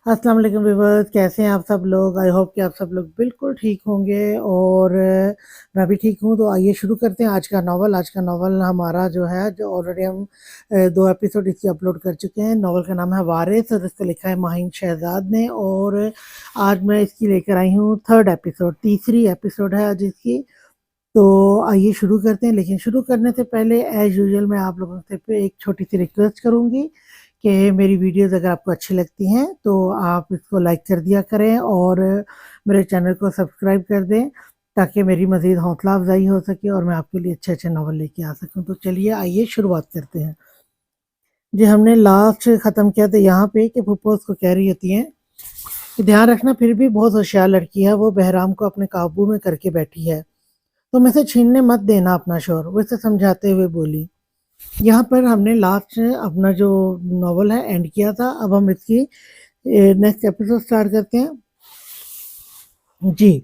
अस्सलाम वालेकुम व्यूअर्स, कैसे हैं आप सब लोग। आई होप कि आप सब लोग बिल्कुल ठीक होंगे और मैं भी ठीक हूँ। तो आइए शुरू करते हैं आज का नॉवल हमारा जो है, जो ऑलरेडी हम 2 एपिसोड इसकी अपलोड कर चुके हैं। नॉवल का नाम है वारिस और इसको लिखा है माहीन शहजाद ने। और आज मैं इसकी लेकर आई हूँ थर्ड एपिसोड, तीसरी एपिसोड है आज इसकी। तो आइए शुरू करते हैं, लेकिन शुरू करने से पहले एज यूजुअल मैं आप लोगों से एक छोटी सी रिक्वेस्ट करूंगी कि मेरी वीडियोस अगर आपको अच्छी लगती हैं तो आप इसको लाइक कर दिया करें और मेरे चैनल को सब्सक्राइब कर दें, ताकि मेरी मज़ीद हौसला अफजाई हो सके और मैं आपके लिए अच्छे अच्छे नावल लेके आ सकूं। तो चलिए आइए शुरुआत करते हैं। जी, हमने लास्ट ख़त्म किया था यहाँ पे कि फूफो उसको कह रही होती हैं कि ध्यान रखना, फिर भी बहुत होशियार लड़की है, वो बहराम को अपने काबू में करके बैठी है, तुम इसे छीनने मत देना अपना शोर, वो इसे समझाते हुए बोली। यहाँ पर हमने लास्ट अपना जो नॉवल है एंड किया था। अब हम इसकी नेक्स्ट एपिसोड स्टार्ट करते हैं। जी,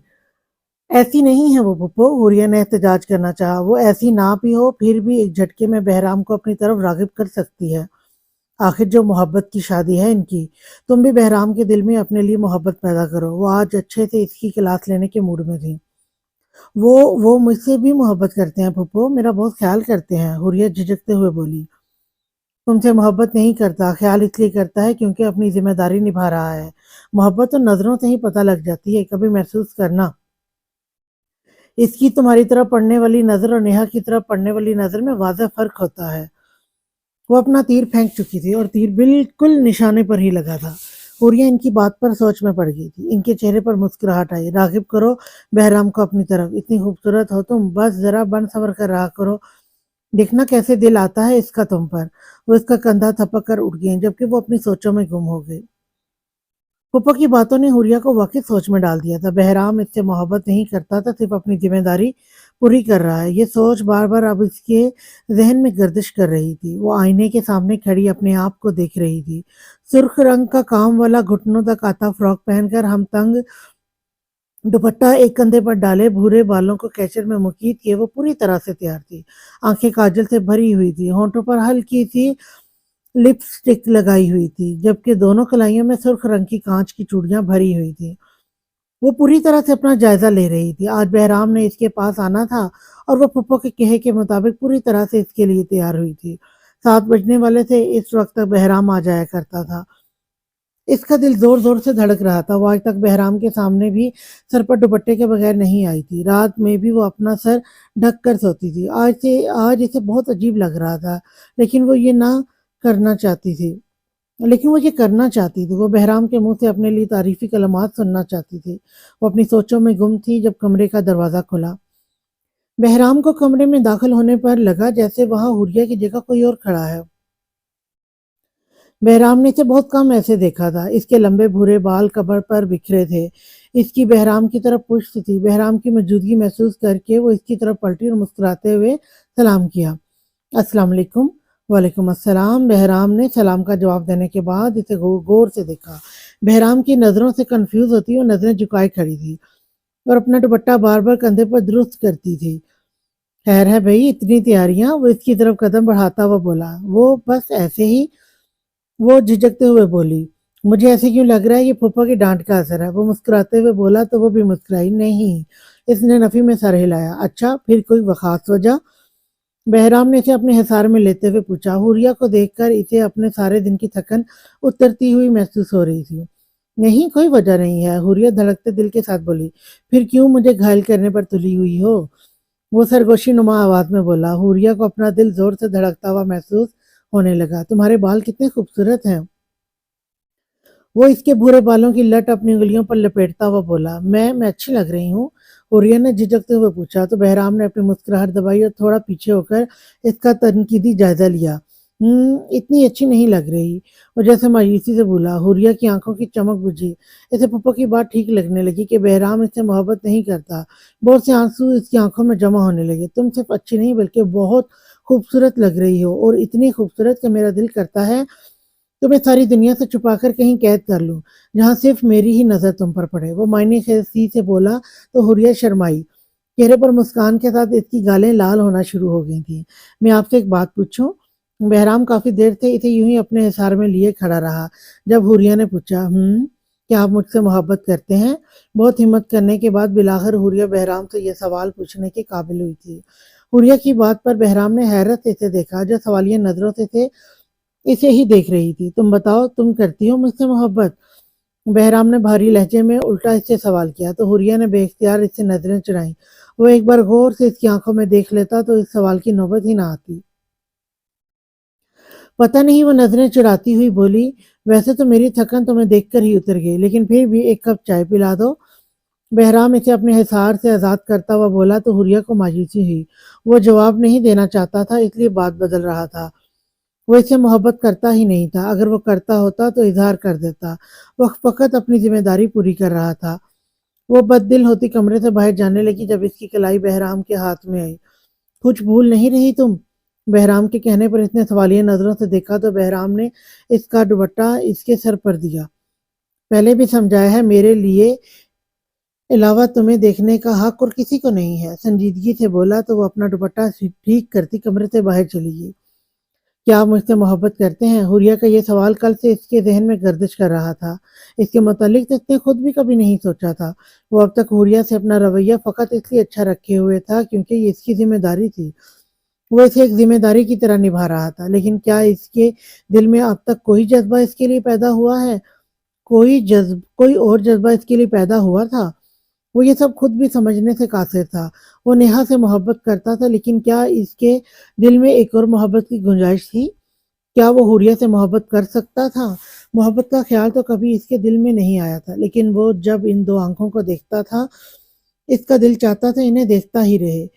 ऐसी नहीं है वो पुप्पो, हुरिया ने एहतजाज करना चाहा। वो ऐसी ना भी हो, फिर भी एक झटके में बहराम को अपनी तरफ रागिब कर सकती है। आखिर जो मोहब्बत की शादी है इनकी, तुम भी बहराम के दिल में अपने लिए मोहब्बत पैदा करो। वो आज अच्छे से इसकी क्लास लेने के मूड में थी। वो मुझसे भी मोहब्बत करते हैं फूफो, मेरा बहुत ख्याल करते हैं, हुर्रियत झिझकते हुए बोली। तुमसे मोहब्बत नहीं करता, ख्याल इसलिए करता है क्योंकि अपनी जिम्मेदारी निभा रहा है। मोहब्बत तो नजरों से ही पता लग जाती है, कभी महसूस करना। इसकी तुम्हारी तरफ पड़ने वाली नजर और नेहा की तरफ पड़ने वाली नजर में वाज़ेह फर्क होता है। वो अपना तीर फेंक चुकी थी और तीर बिल्कुल निशाने पर ही लगा था। हुरिया इनकी बात पर सोच में पड़ गई थी। इनके चेहरे पर मुस्कुराहट आई। रागिब करो बहराम को अपनी तरफ, इतनी खूबसूरत हो तुम, बस जरा बन सवर कर रहा करो, देखना कैसे दिल आता है इसका तुम पर। वो इसका कंधा थपक कर उठ गई, जबकि वो अपनी सोचों में गुम हो गई। फूफा की बातों ने हुरिया को वाकई सोच में डाल दिया था। बहराम इससे मोहब्बत नहीं करता था, सिर्फ अपनी जिम्मेदारी पूरी कर रहा है। ये सोच बार बार अब इसके जहन में गर्दिश कर रही थी। वो आईने के सामने खड़ी अपने आप को देख रही थी। सुर्ख रंग का काम वाला घुटनों तक आता फ्रॉक पहनकर हम तंग दुपट्टा एक कंधे पर डाले, भूरे बालों को कैचर में मुकीद किए वो पूरी तरह से तैयार थी। आंखें काजल से भरी हुई थी, होंठों पर हल्की सी लिपस्टिक लगाई हुई थी, जबकि दोनों कलाइयों में सुर्ख रंग की कांच की चूड़ियां भरी हुई थी। वो पूरी तरह से अपना जायजा ले रही थी। आज बहराम ने इसके पास आना था और वो पप्पो के कहे के मुताबिक पूरी तरह से इसके लिए तैयार हुई थी। 7 बजने वाले थे, इस वक्त तक बहराम आ जाया करता था। इसका दिल जोर जोर से धड़क रहा था। वो आज तक बहराम के सामने भी सर पर दुपट्टे के बगैर नहीं आई थी। रात में भी वो अपना सर ढक कर सोती थी। आज इसे बहुत अजीब लग रहा था, लेकिन वो ये ना करना चाहती थी लेकिन वो ये करना चाहती थी। वो बहराम के मुंह से अपने लिए तारीफी कलमात सुनना चाहती थी। वो अपनी सोचों में गुम थी जब कमरे का दरवाजा खुला। बहराम को कमरे में दाखिल होने पर लगा जैसे वहां हुरिया की जगह कोई और खड़ा है। बहराम ने इसे बहुत कम ऐसे देखा था। इसके लंबे भूरे बाल कमर पर बिखरे थे। इसकी बहराम की तरफ पुश्त थी। बहराम की मौजूदगी महसूस करके वो इसकी तरफ पलटी और मुस्कुराते हुए सलाम किया। अस्सलाम वालेकुम। वालेकुम अस्सलाम। बहराम ने सलाम का जवाब देने के बाद इसे गौर से देखा। बहराम की नज़रों से कंफ्यूज होती वो नज़रें झुकाए खड़ी थी और अपना दुपट्टा बार बार कंधे पर दुरुस्त करती थी। खैर है भाई, इतनी तैयारियां? वो इसकी तरफ कदम बढ़ाता हुआ बोला। वो बस ऐसे ही, वो झिझकते हुए बोली। मुझे ऐसे क्यों लग रहा है ये फूफा की डांट का असर है। वो मुस्कुराते हुए बोला तो वो भी मुस्कुराई। नहीं, इसने नफी में सर हिलाया। अच्छा, फिर कोई खास वजह? बहराम ने इसे अपने हिसार में लेते हुए पूछा। हुरिया को देखकर इसे अपने सारे दिन की थकन उतरती हुई महसूस हो रही थी। नहीं, कोई वजह नहीं है, हुरिया धड़कते दिल के साथ बोली। फिर क्यों मुझे घायल करने पर तुली हुई हो? वो सरगोशी नुमा आवाज में बोला। हुरिया को अपना दिल जोर से धड़कता हुआ महसूस होने लगा। तुम्हारे बाल कितने खूबसूरत हैं। वो इसके भूरे बालों की लट अपनी उंगलियों पर लपेटता हुआ बोला। मैं अच्छी लग रही हूँ? हुरिया ने झिझकते हुए पूछा। तो बहराम ने अपनी मुस्कुराहट दबाई और थोड़ा पीछे होकर इसका तनकीदी जायजा लिया। इतनी अच्छी नहीं लग रही, वो जैसे मायूसी से बोला। हुरिया की आंखों की चमक बुझी। इसे पप्पो की बात ठीक लगने लगी कि बहराम इससे मोहब्बत नहीं करता। बहुत से आंसू इसकी आंखों में जमा होने लगे। तुम सिर्फ अच्छी नहीं बल्कि बहुत खूबसूरत लग रही हो, और इतनी खूबसूरत कि मेरा दिल करता है तुम्हें सारी दुनिया से छुपाकर कहीं कैद कर लूं, जहां सिर्फ मेरी ही नजर तुम पर पड़े। वो मायने सी से बोला तो हुरिया शर्माई। चेहरे पर मुस्कान के साथ इसकी गालें लाल होना शुरू हो गई थी। मैं आपसे एक बात पूछूं? बहराम काफी देर से इसे यूं ही अपने हिसार में लिए खड़ा रहा। जब हुरिया ने पूछा, क्या आप मुझसे मोहब्बत करते हैं? बहुत हिम्मत करने के बाद बिलाखिर हुरिया बहराम से यह सवाल पूछने के काबिल हुई थी। हुरिया की बात पर बहराम ने हैरत से इसे देखा, जो सवालिया नजरों से इसे ही देख रही थी। तुम बताओ, तुम करती हो मुझसे मोहब्बत? बहराम ने भारी लहजे में उल्टा इससे सवाल किया तो हुरिया ने बेख्तियार इससे नजरें चुराई। वो एक बार गौर से इसकी आंखों में देख लेता तो इस सवाल की नौबत ही ना आती। पता नहीं वो नजरें चुराती हुई बोली, वैसे तो मेरी थकन तुम्हें देखकर ही उतर गई, लेकिन फिर भी एक कप चाय पिला दो। बहराम इसे अपने हिसार से आजाद करता हुआ बोला तो हुरिया को मायूसी हुई। वो जवाब नहीं देना चाहता था, इसलिए बात बदल रहा था। वो इससे मोहब्बत करता ही नहीं था। अगर वो करता होता तो इजहार कर देता। वो फकत अपनी जिम्मेदारी पूरी कर रहा था। वो बददिल होती कमरे से बाहर जाने लगी जब इसकी कलाई बहराम के हाथ में आई। कुछ भूल नहीं रही तुम? बहराम के कहने पर इसने सवालिया नजरों से देखा तो बहराम ने इसका दुपट्टा इसके सर पर दिया। पहले भी समझाया है, मेरे लिए अलावा तुम्हें देखने का हक और किसी को नहीं है। संजीदगी से बोला तो वो अपना दुपट्टा ठीक करती कमरे से बाहर चली गई। क्या आप मुझसे मोहब्बत करते हैं? हुरिया का ये सवाल कल से इसके जहन में गर्दिश कर रहा था। इसके मुतालिक तो इसने खुद भी कभी नहीं सोचा था। वो अब तक हुरिया से अपना रवैया फकत इसलिए अच्छा रखे हुए था क्योंकि ये इसकी जिम्मेदारी थी। वो इसे एक जिम्मेदारी की तरह निभा रहा था। लेकिन क्या इसके दिल में अब तक कोई जज्बा इसके लिए पैदा हुआ है? कोई और जज्बा इसके लिए पैदा हुआ था? वो ये सब खुद भी समझने से कासिर था। वो नेहा से मोहब्बत करता था, लेकिन क्या इसके दिल में एक और मोहब्बत की गुंजाइश थी? क्या वो हुरिया से मोहब्बत कर सकता था? मोहब्बत का ख्याल तो कभी इसके दिल में नहीं आया था, लेकिन वो जब इन दो आंखों को देखता था, इसका दिल चाहता था इन्हें देखता ही रहे।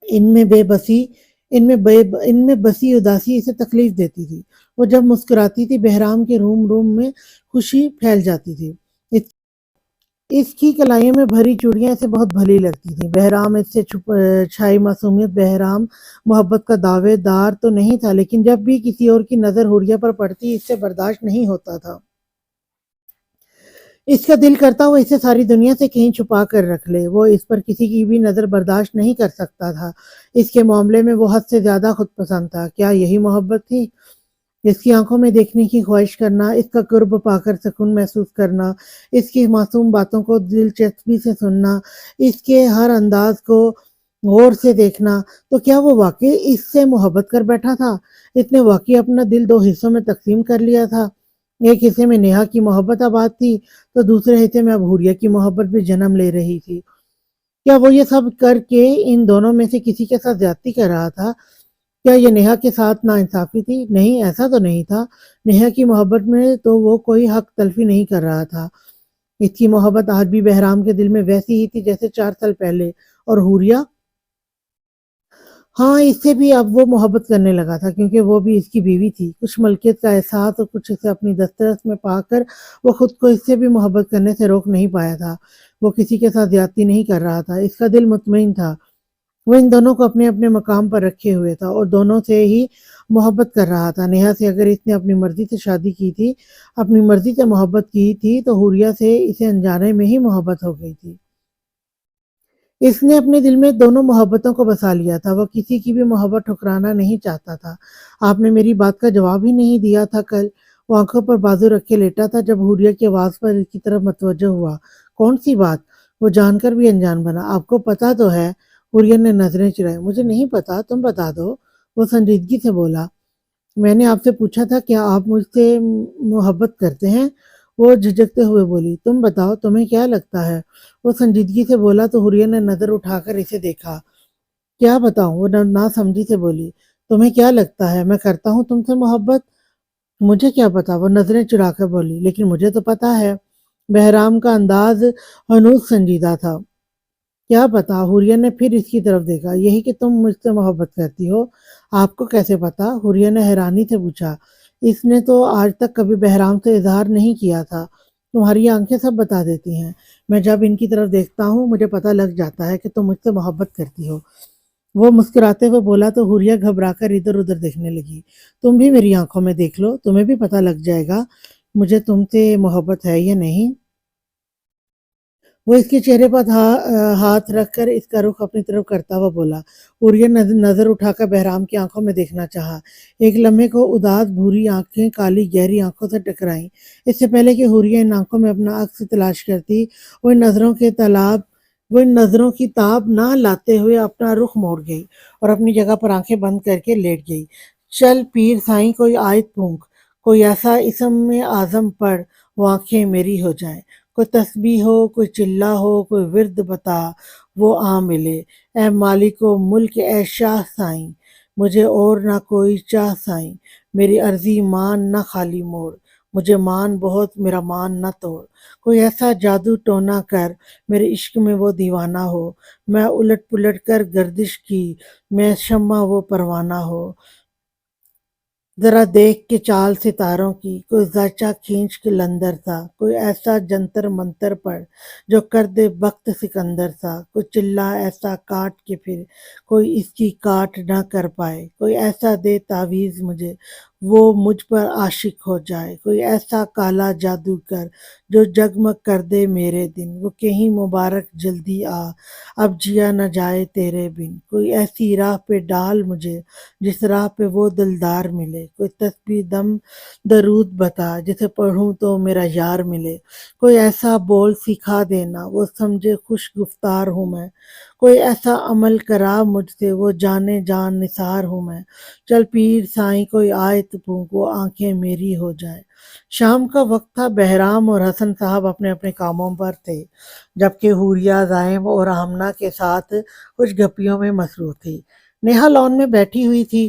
इनमें बेबसी इनमें बसी उदासी इसे तकलीफ देती थी। वो जब मुस्कुराती थी, बहराम के रूम रूम में खुशी फैल जाती थी। इस, इसकी कलाइयों में भरी चूड़ियां इसे बहुत भली लगती थी। बहराम इससे छाई मासूमियत, बहराम मोहब्बत का दावेदार तो नहीं था, लेकिन जब भी किसी और की नजर हुरिया पर पड़ती इससे बर्दाश्त नहीं होता था। इसका दिल करता वो इसे सारी दुनिया से कहीं छुपा कर रख ले। वो इस पर किसी की भी नजर बर्दाश्त नहीं कर सकता था। इसके मामले में वो हद से ज्यादा खुद पसंद था। क्या यही मोहब्बत थी? इसकी आंखों में देखने की ख्वाहिश करना, इसका कुर्ब पाकर सुकून महसूस करना, इसकी मासूम बातों को दिलचस्पी से सुनना, इसके हर अंदाज को गौर से देखना। तो क्या वो वाकई इससे मोहब्बत कर बैठा था? इसने वाकई अपना दिल दो हिस्सों में तकसीम कर लिया था। एक हिस्से में नेहा की मोहब्बत आबाद थी, तो दूसरे हिस्से में अब हुरिया की मोहब्बत भी जन्म ले रही थी। क्या वो ये सब करके इन दोनों में से किसी के साथ ज्यादती कर रहा था? क्या ये नेहा के साथ नाइंसाफी थी? नहीं, ऐसा तो नहीं था। नेहा की मोहब्बत में तो वो कोई हक तलफी नहीं कर रहा था। इसकी मोहब्बत आज भी बहराम के दिल में वैसी ही थी जैसे 4 साल पहले। और हुरिया, हाँ, इससे भी अब वो मोहब्बत करने लगा था, क्योंकि वो भी इसकी बीवी थी। कुछ मलकियत का एहसास और कुछ इसे अपनी दस्तरस में पाकर वो खुद को इससे भी मोहब्बत करने से रोक नहीं पाया था। वो किसी के साथ ज्यादती नहीं कर रहा था। इसका दिल मुतमईन था। वो इन दोनों को अपने अपने मकाम पर रखे हुए था और दोनों से ही मोहब्बत कर रहा था। नेहा से अगर इसने अपनी मर्जी से शादी की थी, अपनी मर्जी से मोहब्बत की थी, तो हुरिया से इसे अनजाने में ही मोहब्बत हो गई थी। इसने अपने दिल में दोनों मोहब्बतों को बसा लिया था। वह किसी की भी मोहब्बत ठुकराना नहीं चाहता था। आपने मेरी बात का जवाब ही नहीं दिया था कल। वो आंखों पर बाजू रखे लेटा था जब हुरिया की आवाज पर इसकी तरफ मतवज्जो हुआ। कौन सी बात? वो जानकर भी अनजान बना। आपको पता तो है? हुरिया ने नजरें चुराई। मुझे नहीं पता, तुम बता दो। वो संजीदगी से बोला। मैंने आपसे पूछा था क्या आप मुझसे मोहब्बत करते हैं? वो झिझकते हुए बोली। तुम बताओ, तुम्हें क्या लगता है? वो संजीदगी से बोला तो हुरिया ने नजर उठाकर इसे देखा। क्या बताऊं? वो ना समझी से बोली। तुम्हें क्या लगता है, मैं करता हूँ तुमसे मोहब्बत? मुझे क्या पता, वो नजरें चुराकर बोली। लेकिन मुझे तो पता है। बहराम का अंदाज हनूज संजीदा था। क्या पता? हुरिया ने फिर इसकी तरफ देखा। यही कि तुम मुझसे मोहब्बत करती हो। आपको कैसे पता? हुरिया ने हैरानी से पूछा। इसने तो आज तक कभी बहराम से इजहार नहीं किया था। तुम्हारी आंखें सब बता देती हैं। मैं जब इनकी तरफ देखता हूँ मुझे पता लग जाता है कि तुम मुझसे मोहब्बत करती हो। वो मुस्कुराते हुए बोला तो हुरिया घबराकर इधर उधर देखने लगी। तुम भी मेरी आंखों में देख लो, तुम्हें भी पता लग जाएगा मुझे तुमसे मोहब्बत है या नहीं। وہ اس کے چہرے پر ہاتھ رکھ کر اس کا رخ اپنی طرف کرتا ہوا بولا۔ عریہ نظر اٹھا کر بہرام کی آنکھوں میں دیکھنا چاہا۔ ایک لمحے کو اداس بھوری آنکھیں کالی گہری آنکھوں سے ٹکرائیں۔ اس سے پہلے کہ حوریہ ان آنکھوں میں اپنا عکس تلاش کرتی، وہ ان نظروں کی تاب نہ لاتے ہوئے اپنا رخ موڑ گئی اور اپنی جگہ پر آنکھیں بند کر کے لیٹ گئی۔ چل پیر سائیں کوئی آیت پھونک، کوئی ایسا اسم میں اعظم پڑھ وہ آنکھیں میری ہو جائیں، کوئی تسبیح ہو، کوئی چلہ ہو، کوئی ورد بتا وہ آ ملے۔ اے مالک و ملک اے شاہ سائیں، مجھے اور نہ کوئی چاہ سائیں، میری عرضی مان نہ خالی موڑ، مجھے مان بہت میرا مان نہ توڑ۔ کوئی ایسا جادو ٹونا کر میرے عشق میں وہ دیوانہ ہو، میں الٹ پلٹ کر گردش کی، میں شمع وہ پروانہ ہو۔ ذرا دیکھ کے چال ستاروں کی، کوئی زچہ کھینچ کے لندر سا، کوئی ایسا جنتر منتر پڑھ جو کر دے بخت سکندر سا، کوئی چلہ ایسا کاٹ کے پھر کوئی اس کی کاٹ نہ کر پائے، کوئی ایسا دے تعویذ مجھے وہ مجھ پر عاشق ہو جائے، کوئی ایسا کالا جادو کر جو جگمگ کر دے میرے دن، وہ کہیں مبارک جلدی آ اب جیا نہ جائے تیرے بن، کوئی ایسی راہ پہ ڈال مجھے جس راہ پہ وہ دلدار ملے، کوئی تسبیح دم درود بتا جسے پڑھوں تو میرا یار ملے، کوئی ایسا بول سکھا دینا وہ سمجھے خوش گفتار ہوں میں، کوئی ایسا عمل کرا مجھ سے وہ جانے جان نثار ہوں میں۔ چل پیر سائیں کوئی آیت پھونک وہ آنکھیں میری ہو جائیں۔ شام کا وقت تھا، بہرام اور حسن صاحب اپنے اپنے کاموں پر تھے، جبکہ حوریہ زائم اور آمنہ کے ساتھ کچھ گپیوں میں مصروف تھی۔ نیہا لان میں بیٹھی ہوئی تھی۔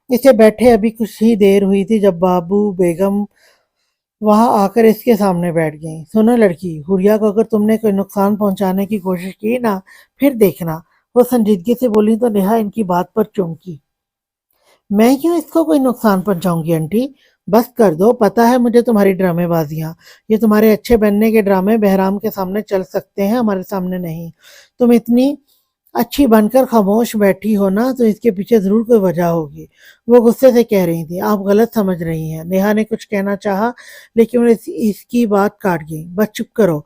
اسے بیٹھے ابھی کچھ ہی دیر ہوئی تھی جب بابو بیگم وہاں آ کر اس کے سامنے بیٹھ گئیں۔ سنو لڑکی، حوریہ کو اگر تم نے کوئی نقصان پہنچانے کی کوشش کی نا، پھر دیکھنا۔ وہ سنجیدگی سے بولی تو نیہا ان کی بات پر چونکی۔ میں کیوں اس کو کوئی نقصان پہنچاؤں گی آنٹی؟ بس کر دو، پتہ ہے مجھے تمہاری ڈرامے بازیاں، یہ تمہارے اچھے بننے کے ڈرامے بہرام کے سامنے چل سکتے ہیں، ہمارے سامنے نہیں۔ تم اتنی اچھی بن کر خاموش بیٹھی ہو نا تو اس کے پیچھے ضرور کوئی وجہ ہوگی۔ وہ غصے سے کہہ رہی تھی۔ آپ غلط سمجھ رہی ہیں۔ نیہا نے کچھ کہنا چاہا لیکن وہ اس کی بات کاٹ گئی۔ بس چپ کرو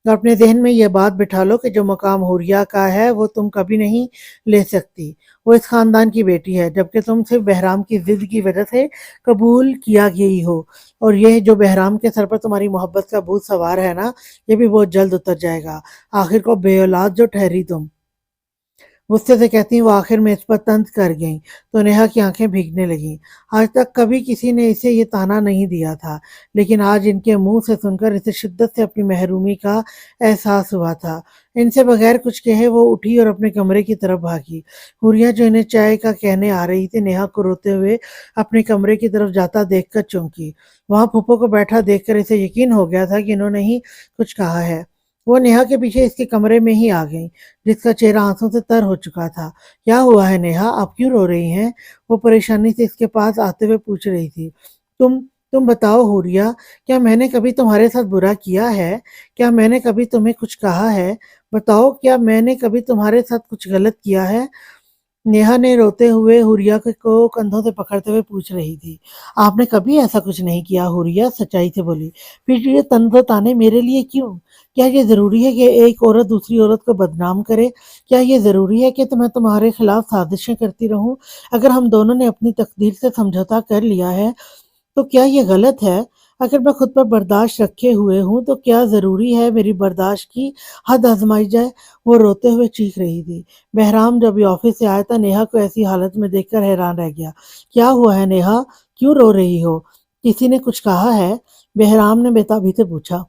اور اپنے ذہن میں یہ بات بٹھا لو کہ جو مقام حوریہ کا ہے وہ تم کبھی نہیں لے سکتی۔ وہ اس خاندان کی بیٹی ہے، جبکہ تم صرف بہرام کی ضد کی وجہ سے قبول کیا گئی ہو، اور یہ جو بہرام کے سر پر تمہاری محبت کا بھوت سوار ہے نا، یہ بھی بہت جلد اتر جائے گا۔ آخر کو بے اولاد جو ٹھہری تم۔ غصے سے کہتی وہ آخر میں اس پر طنز کر گئیں تو نیہا کی آنکھیں بھیگنے لگیں۔ آج تک کبھی کسی نے اسے یہ طعنہ نہیں دیا تھا، لیکن آج ان کے منہ سے سن کر اسے شدت سے اپنی محرومی کا احساس ہوا تھا۔ ان سے بغیر کچھ کہے وہ اٹھی اور اپنے کمرے کی طرف بھاگی۔ حوریہ جو انہیں چائے کا کہنے آ رہی تھی، نیہا کو روتے ہوئے اپنے کمرے کی طرف جاتا دیکھ کر چونکی۔ وہاں پھپھو کو بیٹھا دیکھ کر اسے یقین ہو گیا تھا کہ انہوں نے ہی کچھ کہا ہے۔ وہ نیہا کے پیچھے اس کے کمرے میں ہی آ گئیں، جس کا چہرہ آنسوں سے تر ہو چکا تھا۔ کیا ہوا ہے نیہا، آپ کیوں رو رہی ہیں؟ وہ پریشانی سے اس کے پاس آتے ہوئے پوچھ رہی تھی۔ تم بتاؤ حوریہ، کیا میں نے کبھی تمہارے ساتھ برا کیا ہے؟ کیا میں نے کبھی تمہیں کچھ کہا ہے؟ بتاؤ، کیا میں نے کبھی تمہارے ساتھ کچھ غلط کیا ہے؟ نیہا نے روتے ہوئے حوریہ کو کندھوں سے پکڑتے ہوئے پوچھ رہی تھی۔ آپ نے کبھی ایسا کچھ نہیں کیا حوریہ، سچائی سے بولی۔ پھر یہ طنز و طعنے میرے لیے کیوں؟ کیا یہ ضروری ہے کہ ایک عورت دوسری عورت کو بدنام کرے؟ کیا یہ ضروری ہے کہ میں تمہارے خلاف سازشیں کرتی رہوں؟ اگر ہم دونوں نے اپنی تقدیر سے سمجھوتا کر لیا ہے تو کیا یہ غلط ہے؟ اگر میں خود پر برداشت رکھے ہوئے ہوں تو کیا ضروری ہے میری برداشت کی حد آزمائی جائے؟ وہ روتے ہوئے چیخ رہی تھی۔ بہرام جب یہ آفس سے آیا تھا، نیہا کو ایسی حالت میں دیکھ کر حیران رہ گیا۔ کیا ہوا ہے نیہا، کیوں رو رہی ہو؟ کسی نے کچھ کہا ہے؟ بہرام نے بےتابی سے پوچھا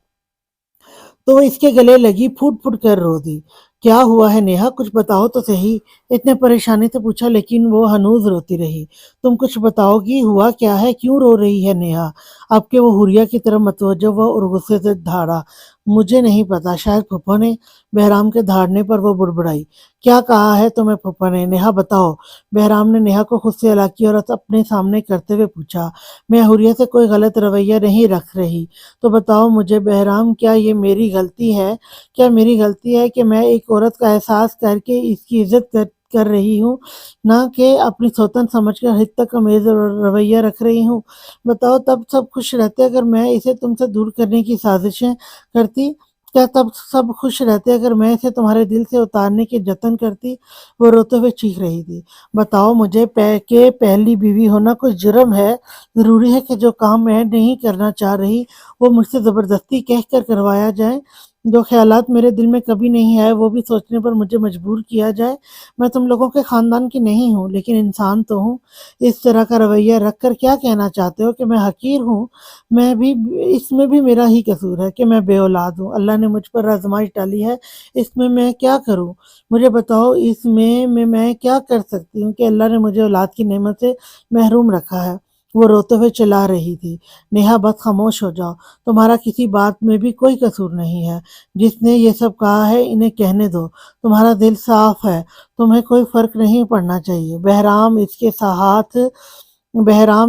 تو وہ اس کے گلے لگی، پھوٹ پھوٹ کر رو دی۔ کیا ہوا ہے نیہا، کچھ بتاؤ تو صحیح، اتنے پریشانی سے پوچھا، لیکن وہ ہنوز روتی رہی۔ تم کچھ بتاؤ گی، ہوا کیا ہے، کیوں رو رہی ہے نیہا؟ اب کہ وہ حوریہ کی طرف متوجہ ہوا اور غصے سے دھاڑا۔ مجھے نہیں پتا، شاید پھپھو نے۔ بہرام کے دھاڑنے پر وہ بڑبڑائی۔ کیا کہا ہے تمہیں پھپھو نے؟ نیہا بتاؤ۔ بہرام نے نیہا کو خود سے الگ کیا اور اپنے سامنے کرتے ہوئے پوچھا۔ میں حوریہ سے کوئی غلط رویہ نہیں رکھ رہی، تو بتاؤ مجھے بہرام، کیا یہ میری غلطی ہے؟ کیا میری غلطی ہے کہ میں ایک عورت کا احساس کر کے اس کی عزت کر رہی ہوں، نہ کہ اپنی سوتن سمجھ کر حد تک امیز رویہ رکھ رہی ہوں؟ بتاؤ، تب سب خوش رہتے اگر میں اسے تم سے دور کرنے کی سازشیں کرتی؟ کیا تب सब खुश रहते अगर मैं इसे तुम्हारे दिल से उतारने के जतन करती? वो रोते हुए चीख रही थी। बताओ मुझे के पहली बीवी होना कोई जुर्म है? ज़रूरी है कि जो काम मैं नहीं करना चाह रही, वो मुझसे ज़बरदस्ती कह कर करवाया जाए? जो ख़्यालात मेरे दिल में कभी नहीं आए, वो भी सोचने पर मुझे मजबूर किया जाए? मैं तुम लोगों के ख़ानदान की नहीं हूँ, लेकिन इंसान तो हूँ। इस तरह का रवैया रख कर क्या कहना चाहते हो कि मैं हक़ीर हूँ? मैं भी इसमें भी मेरा ही कसूर है कि मैं बेऔलाद हूँ। अल्लाह ने मुझ पर आज़माइश डाली है, इसमें मैं क्या करूँ? मुझे बताओ इसमें मैं क्या कर सकती हूँ कि अल्लाह ने मुझे औलाद की नेमत से महरूम रखा है? वो रोते हुए चिल्ला रही थी। नेहा बस खामोश हो जाओ, तुम्हारा किसी बात में भी कोई कसूर नहीं है। जिसने ये सब कहा है इन्हें कहने दो, तुम्हारा दिल साफ है, तुम्हें कोई फ़र्क नहीं पड़ना चाहिए। बहराम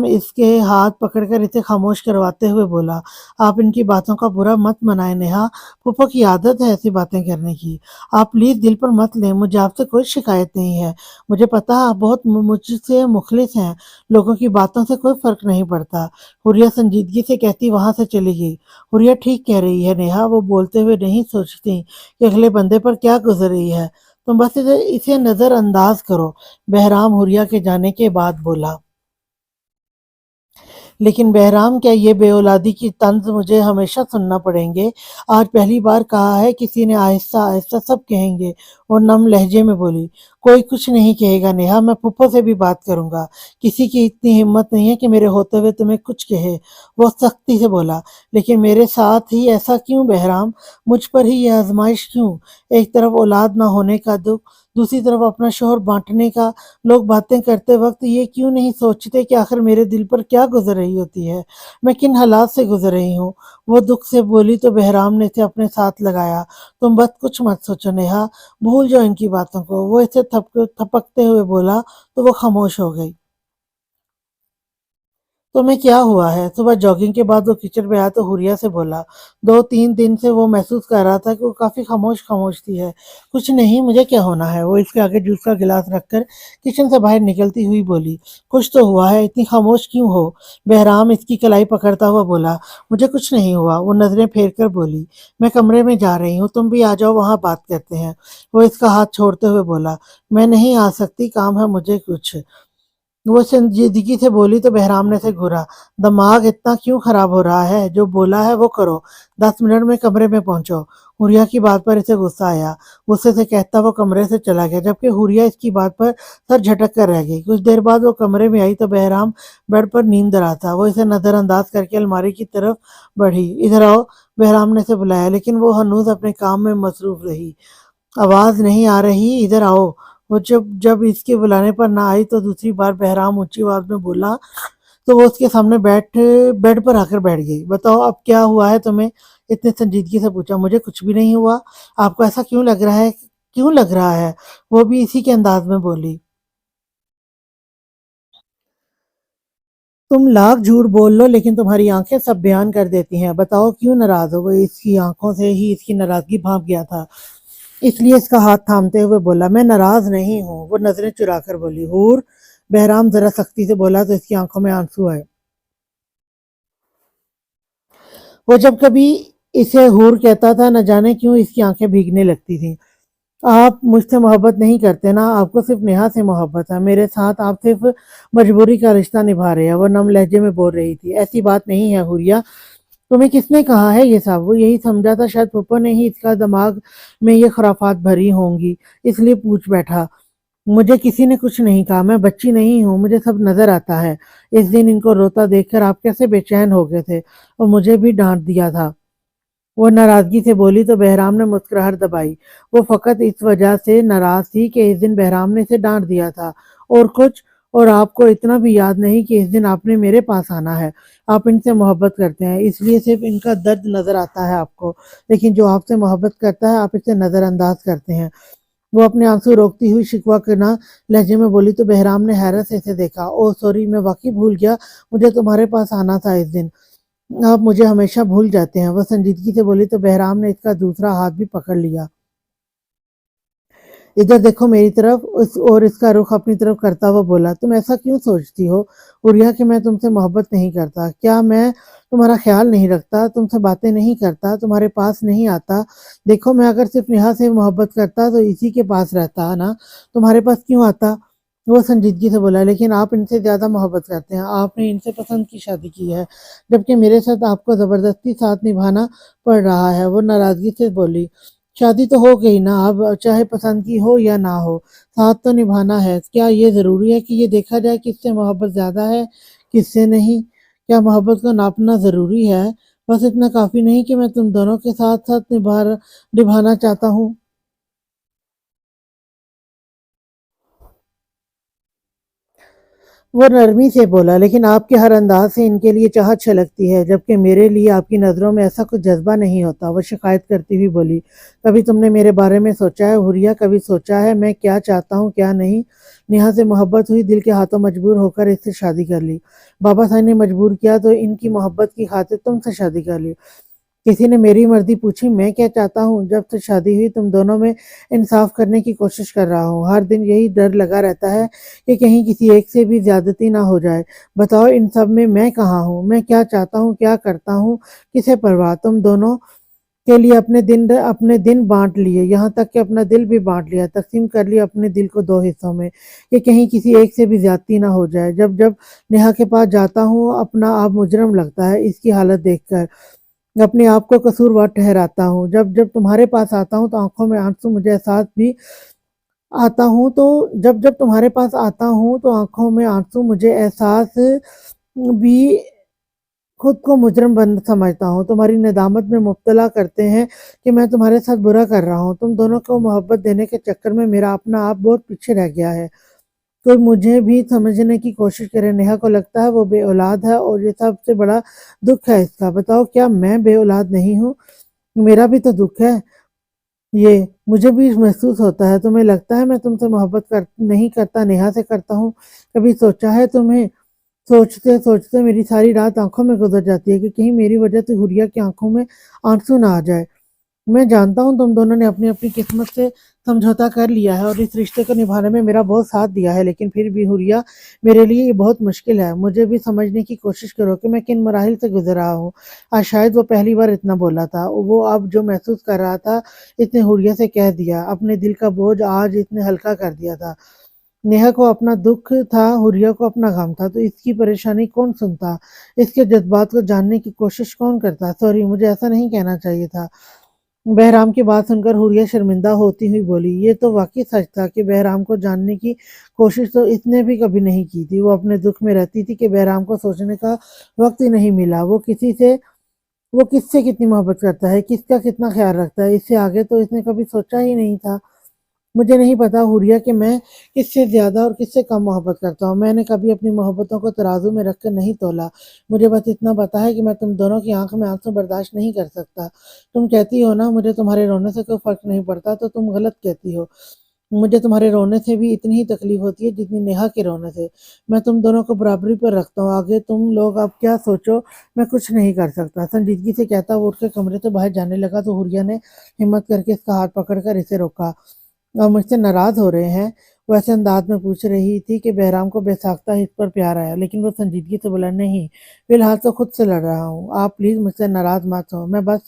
इसके हाथ पकड़कर इसे खामोश करवाते हुए बोला, आप इनकी बातों का बुरा मत मनाएं नेहा, फूफो की आदत है ऐसी बातें करने की। आप प्लीज दिल पर मत लें, मुझे आपसे कोई शिकायत नहीं है। मुझे पता है आप बहुत मुझसे मुखलिस हैं, लोगों की बातों से कोई फर्क नहीं पड़ता। हुरिया संजीदगी से कहती वहां से चली गई। हुरिया ठीक कह रही है नेहा, वो बोलते हुए नहीं सोचती कि अगले बंदे पर क्या गुजर रही है। तुम बस इसे नजरअंदाज करो। बहराम हुरिया के जाने के बाद बोला। लेकिन बहराम क्या ये बेऔलादी की तंज मुझे हमेशा सुनना पड़ेंगे? आज पहली बार कहा है किसी ने, आहिस्ता आहिस्ता सब कहेंगे। और नम लहजे में बोली, कोई कुछ नहीं कहेगा नेहा, मैं फूफो से भी बात करूंगा। किसी की इतनी हिम्मत नहीं है कि मेरे होते हुए तुम्हें कुछ कहे। वो सख्ती से बोला। लेकिन मेरे साथ ही ऐसा क्यों बहराम? मुझ पर ही ये आजमाइश क्यों? एक तरफ औलाद ना होने का दुख, दूसरी तरफ अपना शोहर बांटने का। लोग बातें करते वक्त ये क्यों नहीं सोचते कि आखिर मेरे दिल पर क्या गुजर रही होती है, मैं किन हालात से गुजर रही हूँ? वो दुख से बोली तो बहराम ने इसे अपने साथ लगाया। तुम बस कुछ मत सोचो नेहा, भूल जाओ इनकी बातों को। वो इसे थपकते हुए बोला तो वो खामोश हो गई। तुम्हें क्या हुआ है? सुबह जॉगिंग के बाद वो किचन में आया तो हुरिया से बोला। 2-3 दिन से वो महसूस कर रहा था कि वो काफी खामोश खामोश सी है। कुछ नहीं, मुझे क्या होना है? वो इसके आगे जूस का गिलास रखकर किचन से बाहर निकलती हुई बोली। कुछ तो हुआ है, इतनी खामोश क्यों हो? बहराम इसकी कलाई पकड़ता हुआ बोला। मुझे कुछ नहीं हुआ, वो नजरें फेर कर बोली। मैं कमरे में जा रही हूँ, तुम भी आ जाओ, वहां बात करते हैं। वो इसका हाथ छोड़ते हुए बोला। मैं नहीं आ सकती, काम है मुझे कुछ। वो संजीदगी से बोली तो बहराम ने से घूरा। दिमाग इतना क्यों खराब हो रहा है? जो बोला है वो करो। 10 मिनट में कमरे में पहुंचो। हुरिया की बात पर इसे गुस्सा आया। गुस्से से कहता वो कमरे से चला गया, जबकि हुरिया इसकी बात पर सर झटक कर रह गई। कुछ देर बाद वो कमरे में आई तो बहराम बेड पर नींद रहा था। वो इसे नजरअंदाज करके अलमारी की तरफ बढ़ी। इधर आओ, बहराम ने से बुलाया, लेकिन वो हनूज अपने काम में मसरूफ रही। आवाज नहीं आ रही, इधर आओ। वो जब जब इसके बुलाने पर ना आई तो दूसरी बार बहराम ऊंची आवाज में बोला तो वो उसके सामने बेड पर आकर बैठ गई। बताओ अब क्या हुआ है तुम्हें? इतने संजीदगी से पूछा। मुझे कुछ भी नहीं हुआ। आपको ऐसा क्यों लग रहा है? क्यों लग रहा है? वो भी इसी के अंदाज में बोली। तुम लाख झूठ बोल लो, लेकिन तुम्हारी आंखें सब बयान कर देती हैं। बताओ क्यों नाराज हो? वो इसकी आंखों से ही इसकी नाराजगी भाप गया था, इसलिए इसका हाथ थामते हुए बोला। मैं नाराज नहीं हूँ। वो नजरें चुराकर बोली। हूर, बहराम जरा सख्ती से बोला तो इसकी आंखों में आंसू आए। वो जब कभी इसे हूर कहता था, न जाने क्यों इसकी आंखें भीगने लगती थीं। आप मुझसे मोहब्बत नहीं करते ना? आपको सिर्फ नेहा से मोहब्बत है, मेरे साथ आप सिर्फ मजबूरी का रिश्ता निभा रहे हैं। वो नम लहजे में बोल रही थी। ऐसी बात नहीं है हुरिया, तुम्हें किसने कहा है ये सब? वो यही समझा था शायद पप्पा ने ही इसका दिमाग में ये खुराफात भरी होंगी, इसलिए पूछ बैठा। मुझे किसी ने कुछ नहीं कहा, मैं बच्ची नहीं हूँ, मुझे सब नजर आता है। इस दिन इनको रोता देखकर आप कैसे बेचैन हो गए थे और मुझे भी डांट दिया था। वो नाराजगी से बोली तो बहराम ने मुस्कुराहट दबाई। वो फकत इस वजह से नाराज थी कि इस दिन बहराम ने इसे डांट दिया था, और कुछ। और आपको इतना भी याद नहीं कि इस दिन आपने मेरे पास आना है? आप इनसे मोहब्बत करते हैं, इसलिए सिर्फ इनका दर्द नजर आता है आपको, लेकिन जो आपसे मोहब्बत करता है आप इसे नजरअंदाज करते हैं। वो अपने आंसू रोकती हुई शिकवा करना लहजे में बोली तो बहराम ने हैरत से इसे देखा। ओह सॉरी, मैं वाकई भूल गया, मुझे तुम्हारे पास आना था इस दिन। आप मुझे हमेशा भूल जाते हैं। वह संजीदगी से बोली तो बहराम ने इसका दूसरा हाथ भी पकड़ लिया। इधर देखो मेरी तरफ और इसका रुख अपनी तरफ करता हुआ बोला, तुम ऐसा क्यों सोचती हो हुरिया कि मैं तुमसे मोहब्बत नहीं करता? क्या मैं तुम्हारा ख्याल नहीं रखता, तुमसे बातें नहीं करता, तुम्हारे पास नहीं आता? देखो मैं अगर सिर्फ नेहा से मोहब्बत करता तो इसी के पास रहता ना, तुम्हारे पास क्यों आता? वो संजीदगी से बोला, लेकिन आप इनसे ज्यादा मोहब्बत करते हैं, आपने इनसे पसंद की शादी की है, जबकि मेरे साथ आपको जबरदस्ती साथ निभाना पड़ रहा है। वो नाराजगी से बोली, शादी तो हो गई ना, अब चाहे पसंद की हो या ना हो, साथ तो निभाना है। क्या ये ज़रूरी है कि ये देखा जाए किससे मोहब्बत ज़्यादा है, किससे नहीं? क्या मोहब्बत को नापना ज़रूरी है? बस इतना काफ़ी नहीं कि मैं तुम दोनों के साथ-साथ निभाना चाहता हूँ। वो नरमी से बोला, लेकिन आपके हर अंदाज से इनके लिए चाहत छलकती है, जबकि मेरे लिए आपकी नज़रों में ऐसा कुछ जज्बा नहीं होता। वो शिकायत करती हुई बोली, कभी तुमने मेरे बारे में सोचा है हुरिया? कभी सोचा है मैं क्या चाहता हूँ क्या नहीं? नेहा से मोहब्बत हुई, दिल के हाथों मजबूर होकर इससे शादी कर ली। बाबा साहब ने मजबूर किया तो इनकी मोहब्बत की खातिर तुमसे शादी कर ली। किसी ने मेरी मर्जी पूछी, मैं क्या चाहता हूँ? जब से शादी हुई तुम दोनों में इंसाफ करने की कोशिश कर रहा हूँ। हर दिन यही डर लगा रहता है कि कहीं किसी एक से भी ज्यादती ना हो जाए। बताओ इन सब में मैं कहाँ हूँ? मैं क्या चाहता हूँ, क्या करता हूँ, किसे परवाह? तुम दोनों के लिए अपने दिन बांट लिए, यहाँ तक कि अपना दिल भी बांट लिया, तकसीम कर लिया अपने दिल को दो हिस्सों में, कि कहीं किसी एक से भी ज्यादती ना हो जाए। जब जब नेहा के पास जाता हूँ अपना आप मुजरम लगता है इसकी हालत देखकर, अपने आप को कसूरवार ठहराता हूँ। जब जब तुम्हारे पास आता हूँ तो आंखों में आंसू मुझे एहसास भी आता हूँ तो जब जब तुम्हारे पास आता हूँ तो आंखों में आंसू मुझे एहसास भी खुद को मुजरम बन समझता हूँ। तुम्हारी नदामत में मुब्तला करते हैं कि मैं तुम्हारे साथ बुरा कर रहा हूँ। तुम दोनों को मोहब्बत देने के चक्कर में मेरा अपना आप बहुत पीछे रह गया है। तो मुझे भी समझने की कोशिश करे। नेहा को लगता है वो बे औलाद है और ये सबसे बड़ा दुख है इसका। बताओ क्या मैं बे औलाद नहीं हूँ? मेरा भी तो दुख है ये, मुझे भी महसूस होता है। तुम्हें लगता है मैं तुमसे मोहब्बत कर नहीं करता, नेहा से करता हूँ? कभी सोचा है तुम्हें? सोचते सोचते मेरी सारी रात आंखों में गुजर जाती है कि कहीं मेरी वजह से हुरिया की आंखों में आंसू ना आ जाए। मैं जानता हूँ तुम दोनों ने अपनी अपनी किस्मत से समझौता कर लिया है और इस रिश्ते को निभाने में मेरा बहुत साथ दिया है, लेकिन फिर भी हुरिया मेरे लिए ये बहुत मुश्किल है। मुझे भी समझने की कोशिश करो कि मैं किन मराहिल से गुजर रहा हूँ। आज शायद वो पहली बार इतना बोला था। वो अब जो महसूस कर रहा था इसने हुरिया से कह दिया, अपने दिल का बोझ आज इसने हल्का कर दिया था। नेहा को अपना दुख था, हुरिया को अपना गम था, तो इसकी परेशानी कौन सुनता? इसके जज्बात को जानने की कोशिश कौन करता? सॉरी, मुझे ऐसा नहीं कहना चाहिए था। बहराम की बात सुनकर हुरिया शर्मिंदा होती हुई बोली, ये तो वाकई सच था कि बहराम को जानने की कोशिश तो इसने भी कभी नहीं की थी। वो अपने दुख में रहती थी कि बहराम को सोचने का वक्त ही नहीं मिला। वो किससे कितनी मोहब्बत करता है, किसका कितना ख्याल रखता है, इससे आगे तो इसने कभी सोचा ही नहीं था। मुझे नहीं पता हुरिया कि मैं किससे ज़्यादा और किससे कम मोहब्बत करता हूँ। मैंने कभी अपनी मोहब्बतों को तराजू में रख कर नहीं तोला। मुझे बस इतना पता है कि मैं तुम दोनों की आंख में आंसू बर्दाश्त नहीं कर सकता। तुम कहती हो ना मुझे तुम्हारे रोने से कोई फ़र्क नहीं पड़ता, तो तुम गलत कहती हो। मुझे तुम्हारे रोने से भी इतनी ही तकलीफ होती है जितनी नेहा के रोने से। मैं तुम दोनों को बराबरी पर रखता हूँ। आगे तुम लोग अब क्या सोचो, मैं कुछ नहीं कर सकता। संजीदगी से कहता हुआ उठ के कमरे से बाहर जाने लगा तो हुरिया ने हिम्मत करके इसका हाथ पकड़कर इसे रोका। और मुझसे नाराज हो रहे हैं? वो ऐसे अंदाज में पूछ रही थी कि बहराम को बेसाख्ता इस पर प्यार आया, लेकिन वो संजीदगी से बोला, नहीं, फिलहाल तो खुद से लड़ रहा हूँ। आप प्लीज मुझसे नाराज मत हो, मैं बस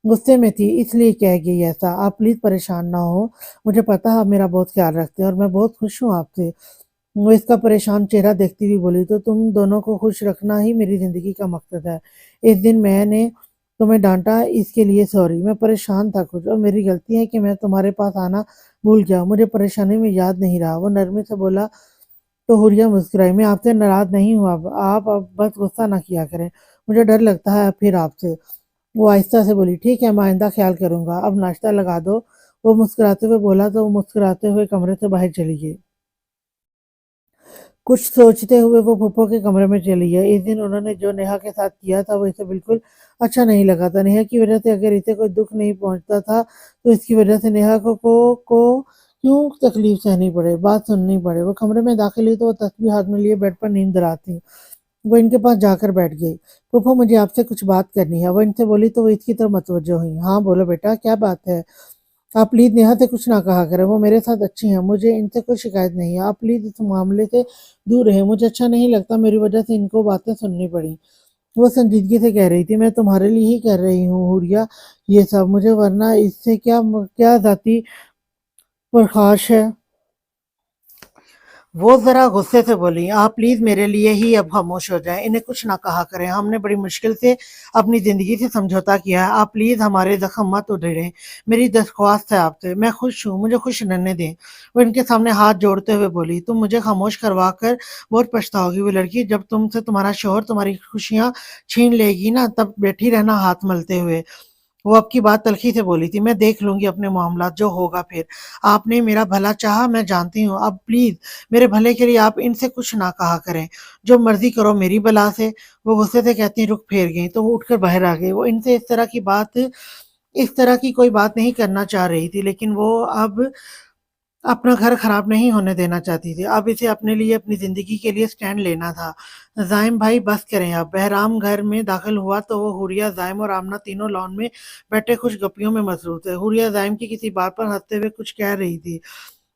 गुस्से में थी इसलिए कह गई ऐसा। आप प्लीज परेशान ना हो, मुझे पता है आप मेरा बहुत ख्याल रखते हैं और मैं बहुत खुश हूँ आपसे। वो इसका परेशान चेहरा देखती हुई बोली, तो तुम दोनों को खुश रखना ही मेरी जिंदगी का मकसद है। इस दिन मैंने तुम्हें डांटा, इसके लिए सॉरी। मैं परेशान था कुछ और मेरी गलती है कि मैं तुम्हारे पास आना भूल गया। मुझे परेशानी में याद नहीं रहा। वो नरमी से बोला तो हुरिया मुस्कुराई, मैं आपसे नाराज नहीं हूँ। अब आप अब बस गुस्सा ना किया करें, मुझे डर लगता है फिर आपसे। वो आहिस्ता से बोली, ठीक है, मैं आइंदा ख्याल करूंगा, अब नाश्ता लगा दो। वो मुस्कुराते हुए बोला तो वो मुस्कुराते हुए कमरे से बाहर चली गई। कुछ सोचते हुए वो फूफो के कमरे में चली गई। इस दिन उन्होंने जो नेहा के साथ किया था वो इसे बिल्कुल अच्छा नहीं लगा था। नेहा की वजह से अगर इसे कोई दुख नहीं पहुंचता था तो इसकी वजह से नेहा को क्यों तकलीफ सहनी पड़े, बात सुननी पड़े। वो कमरे में दाखिल हुई तो वो तस्बीह हाथ में लिए बेड पर नींद रही। वो इनके पास जाकर बैठ गई। फूफो, मुझे आपसे कुछ बात करनी है, वो इनसे बोली तो वो इसकी तरफ मतवज्जो हुई। हाँ बोलो बेटा, क्या बात है? आप प्लीज़ नेहा से कुछ ना कहा करें, वो मेरे साथ अच्छी हैं, मुझे इनसे कोई शिकायत नहीं है। आप प्लीज़ इस मामले से दूर रहें, मुझे अच्छा नहीं लगता मेरी वजह से इनको बातें सुननी पड़ी। वो संजीदगी से कह रही थी, मैं तुम्हारे लिए ही कर रही हूँ हुरिया ये सब, मुझे वरना इससे क्या ज़ाती प्रकाश है। वो ज़रा गुस्से से बोली, आप प्लीज़ मेरे लिए ही अब खामोश हो जाएं, इन्हें कुछ ना कहा करें, हमने बड़ी मुश्किल से अपनी ज़िंदगी से समझौता किया है, आप प्लीज़ हमारे ज़ख्म मत उधेड़ें, मेरी दरख्वास्त है आपसे, मैं खुश हूँ, मुझे खुश रहने दें। वो इनके सामने हाथ जोड़ते हुए बोली, तुम मुझे खामोश करवा कर बहुत पछताओगी, वो लड़की, जब तुमसे तुम्हारा शौहर तुम्हारी खुशियाँ छीन लेगी ना, तब बैठी रहना हाथ मलते हुए। वो अब की बात तल्खी से बोली थी, मैं देख लूंगी अपने मामला जो होगा फिर। आपने मेरा भला चाहा, मैं जानती हूँ, अब प्लीज मेरे भले के लिए आप इनसे कुछ ना कहा करें, जो मर्जी करो मेरी बला से। वो गुस्से से कहती रुक फेर गई तो वो उठकर बाहर आ गई। वो इनसे इस तरह की कोई बात नहीं करना चाह रही थी, लेकिन वो अब अपना घर खराब नहीं होने देना चाहती थी। अब इसे अपने लिए, अपनी ज़िंदगी के लिए स्टैंड लेना था। ज़ाइम भाई बस करें अब। बहराम घर में दाखिल हुआ तो वो हुरिया, ज़ाइम और आमना तीनों लॉन में बैठे खुश गप्पियों में मसरूफ़ थे। हुरिया ज़ाइम की किसी बात पर हँसते हुए कुछ कह रही थी।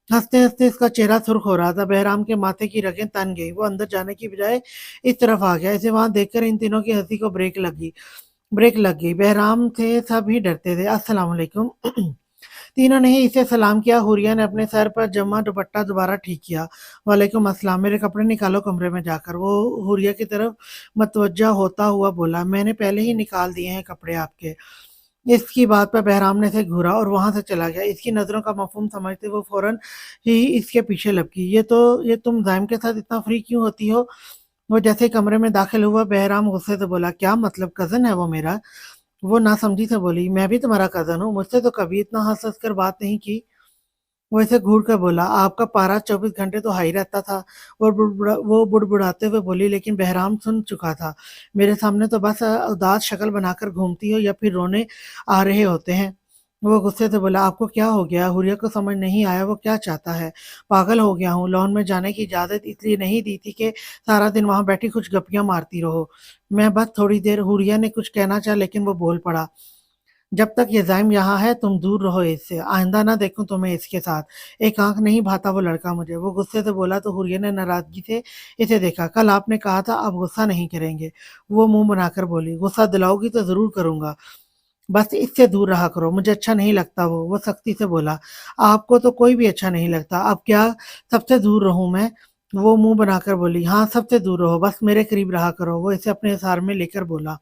हँसते-हँसते इसका चेहरा सुर्ख हो रहा था। बहराम के माथे की रगें तन गईं। वो अंदर जाने की बजाय इस तरफ आ गया। इसे वहाँ देखकर इन तीनों की हँसी को ब्रेक लग गई। बहराम से सब ही डरते थे। अस्सलाम वालेकुम। तीनों ने ही इसे सलाम किया। हुरिया ने अपने सर पर जमा दुपट्टा दोबारा ठीक किया। वालेकुम अस्सलाम, मेरे कपड़े निकालो कमरे में जाकर। वो हुरिया की तरफ मतवज्जा होता हुआ बोला, मैंने पहले ही निकाल दिए हैं कपड़े आपके। इसकी बात पर बहराम ने से घूरा और वहां से चला गया। इसकी नजरों का मफहूम समझते वो फौरन ही इसके पीछे लपकी। ये तुम जाइम के साथ इतना फ्री क्यों होती हो? वो जैसे ही कमरे में दाखिल हुआ, बहराम गुस्से से बोला, क्या मतलब, कजन है वो मेरा? वो नासमझी से बोली, मैं भी तुम्हारा कज़न हूँ, मुझसे तो कभी इतना हँस-हँस कर बात नहीं की। वो ऐसे घूर कर बोला, आपका पारा 24 घंटे तो हाई रहता था। वो बुड़बुड़ाते हुए बोली, लेकिन बहराम सुन चुका था। मेरे सामने तो बस उदास शक्ल बनाकर घूमती हो या फिर रोने आ रहे होते हैं। वो गुस्से से बोला, आपको क्या हो गया? हुर्रिया को समझ नहीं आया वो क्या चाहता है। पागल हो गया हूँ, लॉन में जाने की इजाज़त इसलिए नहीं दी थी कि सारा दिन वहाँ बैठी कुछ गप्पियाँ मारती रहो। मैं बस थोड़ी देर। हुर्रिया ने कुछ कहना चाहा लेकिन वो बोल पड़ा, जब तक ये ज़ाइम यहाँ है तुम दूर रहो इससे, आइंदा ना देखूं तुम्हें इसके साथ। एक आंख नहीं भाता वो लड़का मुझे। वो गुस्से से बोला तो हुर्रिया ने नाराजगी से इसे देखा। कल आपने कहा था अब गुस्सा नहीं करेंगे। वो मुंह बनाकर बोली, गुस्सा दिलाओगी तो जरूर करूंगा, बस इससे दूर रहा करो, मुझे अच्छा नहीं लगता वो सख्ती से बोला। आपको तो कोई भी अच्छा नहीं लगता, अब क्या सबसे दूर रहूं मैं? वो मुंह बनाकर बोली, हाँ सबसे दूर रहो, बस मेरे करीब रहा करो। वो इसे अपने सार में लेकर बोला,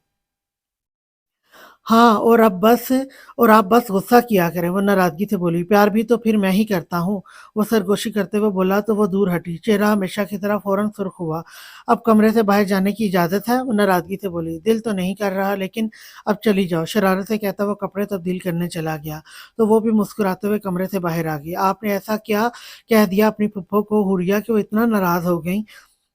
हाँ, और आप बस गुस्सा किया करें। वो नाराज़गी से बोली, प्यार भी तो फिर मैं ही करता हूँ। वो सरगोशी करते हुए बोला तो वो दूर हटी। चेहरा हमेशा की तरह फ़ौरन सुर्ख हुआ। अब कमरे से बाहर जाने की इजाज़त है? वो नाराज़गी से बोली, दिल तो नहीं कर रहा लेकिन अब चली जाओ। शरारत से कहता वो कपड़े तब्दील करने चला गया। तो वो भी मुस्कुराते हुए कमरे से बाहर आ गई। आपने ऐसा क्या कह दिया अपनी फूफो को हुर्रिया कि वो इतना नाराज़ हो गईं?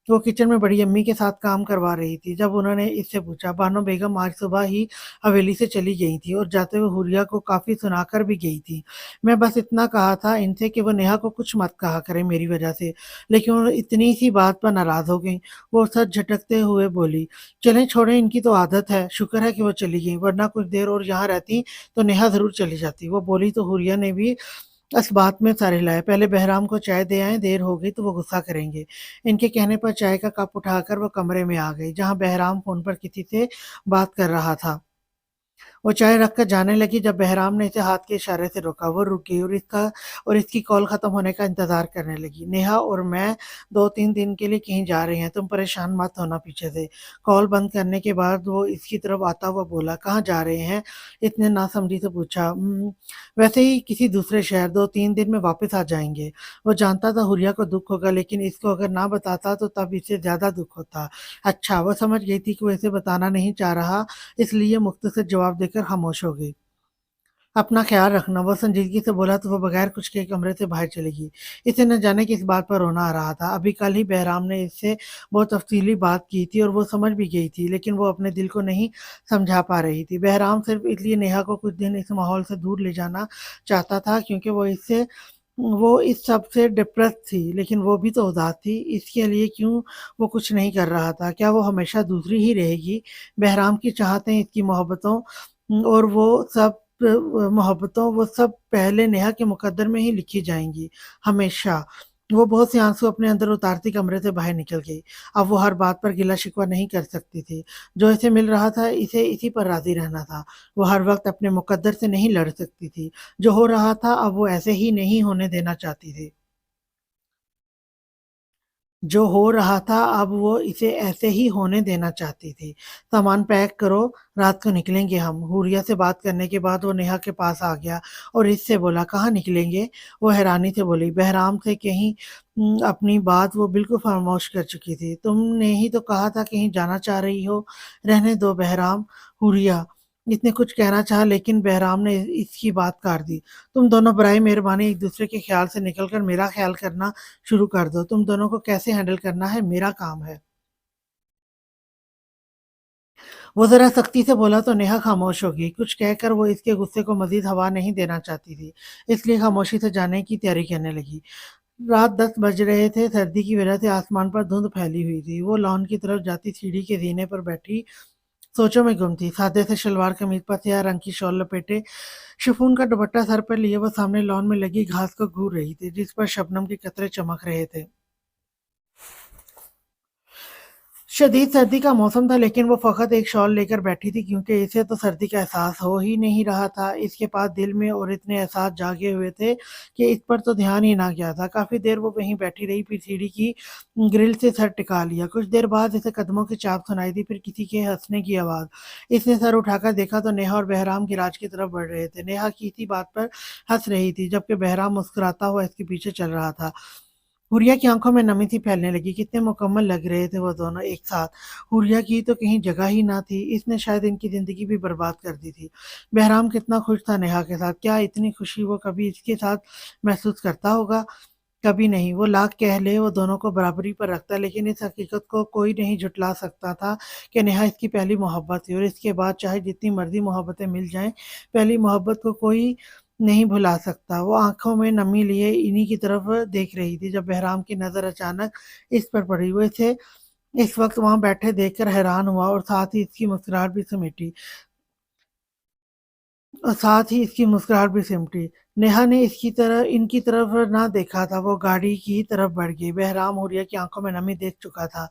वो किचन में बड़ी अम्मी के साथ काम करवा रही थी। जब उन्होंने इससे पूछा, बानो बेगम आज सुबह ही हवेली से चली गई थी और जाते हुए हुरिया को काफ़ी सुनाकर भी गई थी। मैं बस इतना कहा था इनसे कि वो नेहा को कुछ मत कहा करें मेरी वजह से, लेकिन वो इतनी सी बात पर नाराज़ हो गईं। वो सर झटकते हुए बोली, चलें छोड़ें, इनकी तो आदत है। शुक्र है कि वो चली गईं, वरना कुछ देर और यहाँ रहती तो नेहा ज़रूर चली जाती। वो बोली तो हुरिया ने भी इस बात में सारे लाए। पहले बहराम को चाय दे आएँ, देर हो गई तो वो गुस्सा करेंगे। इनके कहने पर चाय का कप उठाकर वो कमरे में आ गई, जहाँ बहराम फ़ोन पर किसी से बात कर रहा था। वो चाय रखकर जाने लगी जब बहराम ने इसे हाथ के इशारे से रोका। वो रुक गई और इसकी कॉल ख़त्म होने का इंतज़ार करने लगी। नेहा और मैं 2-3 दिन के लिए कहीं जा रहे हैं, तुम परेशान मत होना पीछे से। कॉल बंद करने के बाद वो इसकी तरफ आता हुआ बोला, कहाँ जा रहे हैं? इसने नासमझी से पूछा। वैसे ही किसी दूसरे शहर, 2-3 दिन में वापस आ जाएँगे। वो जानता था हुर्रिया को दुःख होगा, लेकिन इसको अगर ना बताता तो तब इसे ज़्यादा दुःख होता। अच्छा, वो समझ गई थी कि वो इसे बताना नहीं चाह रहा, इसलिए मुख्तसर जवाब देकर खामोश हो गई। अपना ख्याल रखना, वो संजीदगी से बोला तो वो बगैर कुछ कहे कमरे से बाहर चली गई। इसे न जाने किस बात पर रोना आ रहा था। अभी कल ही बहराम ने इससे बहुत तफसीली बात की थी और वो समझ भी गई थी, लेकिन वो अपने दिल को नहीं समझा पा रही थी। बहराम सिर्फ इसलिए नेहा को कुछ दिन इस माहौल से दूर ले जाना चाहता था क्योंकि वो इस सब से डिप्रेस थी, लेकिन वो भी तो उदास थी। इसके लिए क्यों वो कुछ नहीं कर रहा था? क्या वो हमेशा दूसरी ही रहेगी? बहराम की चाहतें, इसकी मोहब्बतों और वो सब मोहब्बतों वो सब पहले नेहा के मुकद्दर में ही लिखी जाएँगी, हमेशा। वो बहुत से आँसू अपने अंदर उतारती कमरे से बाहर निकल गई। अब वो हर बात पर गिला-शिकवा नहीं कर सकती थी। जो इसे मिल रहा था, इसे इसी पर राज़ी रहना था। वो हर वक़्त अपने मुकद्दर से नहीं लड़ सकती थी। जो हो रहा था, अब वो ऐसे ही नहीं होने देना चाहती थी। जो हो रहा था अब वो इसे ऐसे ही होने देना चाहती थी। सामान पैक करो, रात को निकलेंगे हम। हुरिया से बात करने के बाद वो नेहा के पास आ गया और इससे बोला, कहाँ निकलेंगे? वो हैरानी से बोली, बहराम से कहीं अपनी बात वो बिल्कुल फ़रामोश कर चुकी थी। तुमने ही तो कहा था कहीं जाना चाह रही हो। रहने दो बहराम। हुरिया इसने कुछ कहना चाहा लेकिन बहराम ने इसकी बात काट दी। तुम दोनों बराए मेहरबानी एक-दूसरे के ख़्याल से निकल कर मेरा ख़्याल करना शुरू कर दो। तुम दोनों को कैसे हैंडल करना है मेरा काम है। वो ज़रा सख्ती से बोला तो नेहा खामोश हो गई। कुछ कहकर वो इसके गुस्से को मज़ीद हवा नहीं देना चाहती थी, इसलिए खामोशी से जाने की तैयारी करने लगी। रात 10 बज रहे थे, सर्दी की वजह से आसमान पर धुंध फैली हुई थी। वो लॉन की तरफ जाती सीढ़ी के ज़ीने पर बैठी सोचों में गुम थी। सादे से शलवार कमीज़ पर स्याह रंग की शॉल लपेटे, शिफॉन का दुपट्टा सर पर लिए वो सामने लॉन में लगी घास को घूर रही थी, जिस पर शबनम के कतरे चमक रहे थे। शदीद सर्दी का मौसम था लेकिन वो फ़क़त एक शॉल लेकर बैठी थी क्योंकि इसे तो सर्दी का एहसास हो ही नहीं रहा था। इसके पास दिल में और इतने एहसास जागे हुए थे कि इस पर तो ध्यान ही ना गया था। काफ़ी देर वो वहीं बैठी रही, फिर सीढ़ी की ग्रिल से सर टिका लिया। कुछ देर बाद इसे कदमों की चाप सुनाई दी, फिर किसी के हँसने की आवाज़। इसने सर उठाकर देखा तो नेहा और बहराम गिराज की तरफ बढ़ रहे थे। नेहा किसी बात पर हँस रही थी जबकि बहराम मुस्कुराता हुआ इसके पीछे चल रहा था। हुरिया की आँखों में नमी सी फैलने लगी, कितने मुकम्मल लग रहे थे वो दोनों एक साथ। हुरिया की तो कहीं जगह ही ना थी, इसने शायद इनकी ज़िंदगी भी बर्बाद कर दी थी। बहराम कितना खुश था नेहा के साथ, क्या इतनी खुशी वो कभी इसके साथ महसूस करता होगा? कभी नहीं, वो लाख कह ले वो दोनों को बराबरी पर रखता लेकिन इस हकीकत को कोई नहीं झुठला सकता था कि नेहा इसकी पहली मोहब्बत थी और इसके बाद चाहे जितनी मर्ज़ी मोहब्बतें मिल जाएँ, पहली मोहब्बत को कोई नहीं भुला सकता। वो आँखों में नमी लिए इन्हीं की तरफ देख रही थी जब बहराम की नज़र अचानक इस पर पड़ी। वो इसे इस वक़्त वहाँ बैठे देखकर हैरान हुआ और साथ ही इसकी मुस्कुराहट भी समेटी। साथ ही इसकी मुस्कुराहट भी सिमटी। नेहा ने इसकी तरह इनकी तरफ ना देखा था, वो गाड़ी की तरफ बढ़ गई। बहराम हुरिया की आँखों में नमी देख चुका था।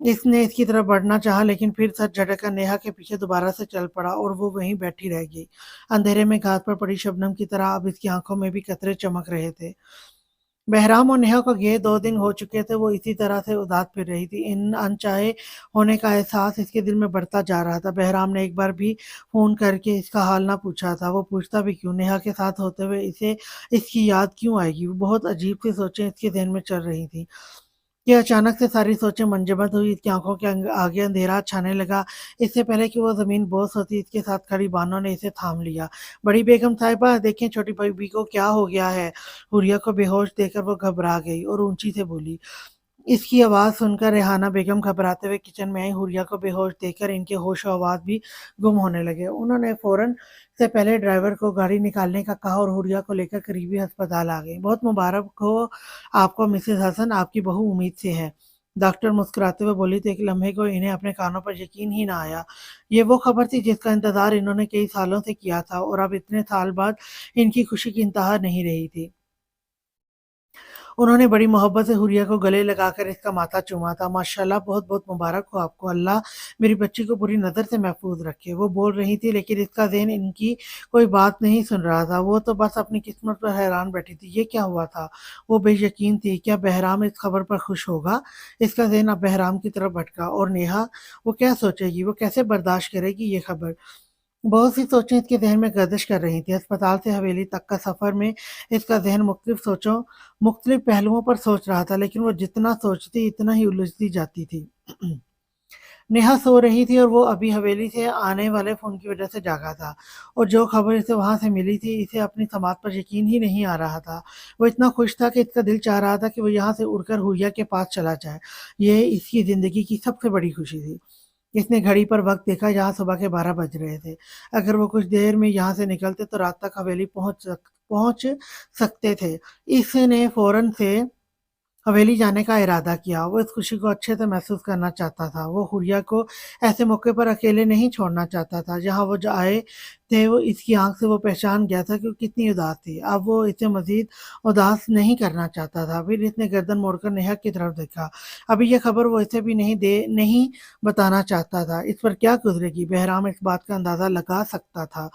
इसने इसकी तरफ बढ़ना चाहा लेकिन फिर सर झटककर नेहा के पीछे दोबारा से चल पड़ा और वो वहीं बैठी रह गई। अंधेरे में घास पर पड़ी शबनम की तरह अब इसकी आँखों में भी कतरे चमक रहे थे। बहराम और नेहा को गए 2 दिन हो चुके थे, वो इसी तरह से उदास फिर रही थी। इन अनचाहे होने का एहसास इसके दिल में बढ़ता जा रहा था। बहराम ने एक बार भी फ़ोन करके इसका हाल ना पूछा था, वो पूछता भी क्यों? नेहा के साथ होते हुए इसे इसकी याद क्यों आएगी? वो बहुत अजीब-सी सोचें इसके ज़हन में चल रही थीं। कि अचानक से सारी सोचें मंजमद हुई, इसकी आँखों के आगे अंधेरा छाने लगा। इससे पहले कि वो ज़मीन बोस होती, इसके साथ खड़ी बानो ने इसे थाम लिया। "बड़ी बेगम साहिबा, देखें छोटी भाभी को क्या हो गया है?" हुरिया को बेहोश देखकर वो घबरा गई और ऊँची से बोली। इसकी आवाज़ सुनकर रेहाना बेगम घबराते हुए किचन में आई। हुरिया को बेहोश देखकर इनके होश-ओ-हवास भी गुम होने लगे। उन्होंने फ़ौरन से पहले ड्राइवर को गाड़ी निकालने का कहा और हुरिया को लेकर करीबी अस्पताल आ गईं। "बहुत मुबारक हो आपको मिसेज़ हसन, आपकी बहू उम्मीद से है।" डॉक्टर मुस्कुराते हुए बोली तो एक लम्हे को इन्हें अपने कानों पर यकीन ही ना आया। ये वो खबर थी जिसका इंतज़ार इन्होंने कई सालों से किया था और अब इतने साल बाद इनकी खुशी की इंतहा नहीं रही थी। उन्होंने बड़ी मोहब्बत से हुरिया को गले लगाकर इसका माथा चूमा था। माशाअल्लाह बहुत-बहुत मुबारक हो आपको, अल्लाह मेरी बच्ची को बुरी नज़र से महफूज़ रखे। वो बोल रही थी लेकिन इसका ज़हन इनकी कोई बात नहीं सुन रहा था। वो तो बस अपनी किस्मत पर हैरान बैठी थी। ये क्या हुआ था? वो बेयकीन थी, क्या बहराम इस खबर पर खुश होगा? इसका ज़हन अब बहराम की तरफ भटका और नेहा, वो क्या सोचेगी? वो कैसे बर्दाश्त करेगी ये खबर? बहुत सी सोचें इसके ज़हन में गर्दिश कर रही थीं। अस्पताल से हवेली तक का सफ़र में इसका ज़हन मुख्तलिफ़ पहलुओं पर सोच रहा था, लेकिन वो जितना सोचती, इतना ही उलझती जाती थी। नेहा सो रही थी और वो अभी हवेली से आने वाले फ़ोन की वजह से जागा था और जो खबर इसे वहाँ से मिली थी, इसे अपनी समात पर यकीन ही नहीं आ रहा था। वो इतना खुश था कि इसका दिल चाह रहा था कि वो यहाँ से उड़कर हुरिया के पास चला जाए। ये इसकी ज़िंदगी की सबसे बड़ी खुशी थी। इसने घड़ी पर वक़्त देखा, यहाँ सुबह के 12 बज रहे थे। अगर वो कुछ देर में यहाँ से निकलते तो रात तक हवेली पहुँच सकते थे। इसने फ़ौरन से हवेली जाने का इरादा किया। वो इस खुशी को अच्छे से महसूस करना चाहता था। वो हुरिया को ऐसे मौके पर अकेले नहीं छोड़ना चाहता था। जहाँ वो आए थे, वो इसकी आँख से वो पहचान गया था कि वो कितनी उदास थी। अब वो इसे मज़ीद उदास नहीं करना चाहता था। फिर इसने गर्दन मोड़कर नेहा की तरफ देखा। अभी ये खबर वो इसे भी नहीं बताना चाहता था। इस पर क्या गुज़रेगी? बहराम इस बात का अंदाज़ा लगा सकता था।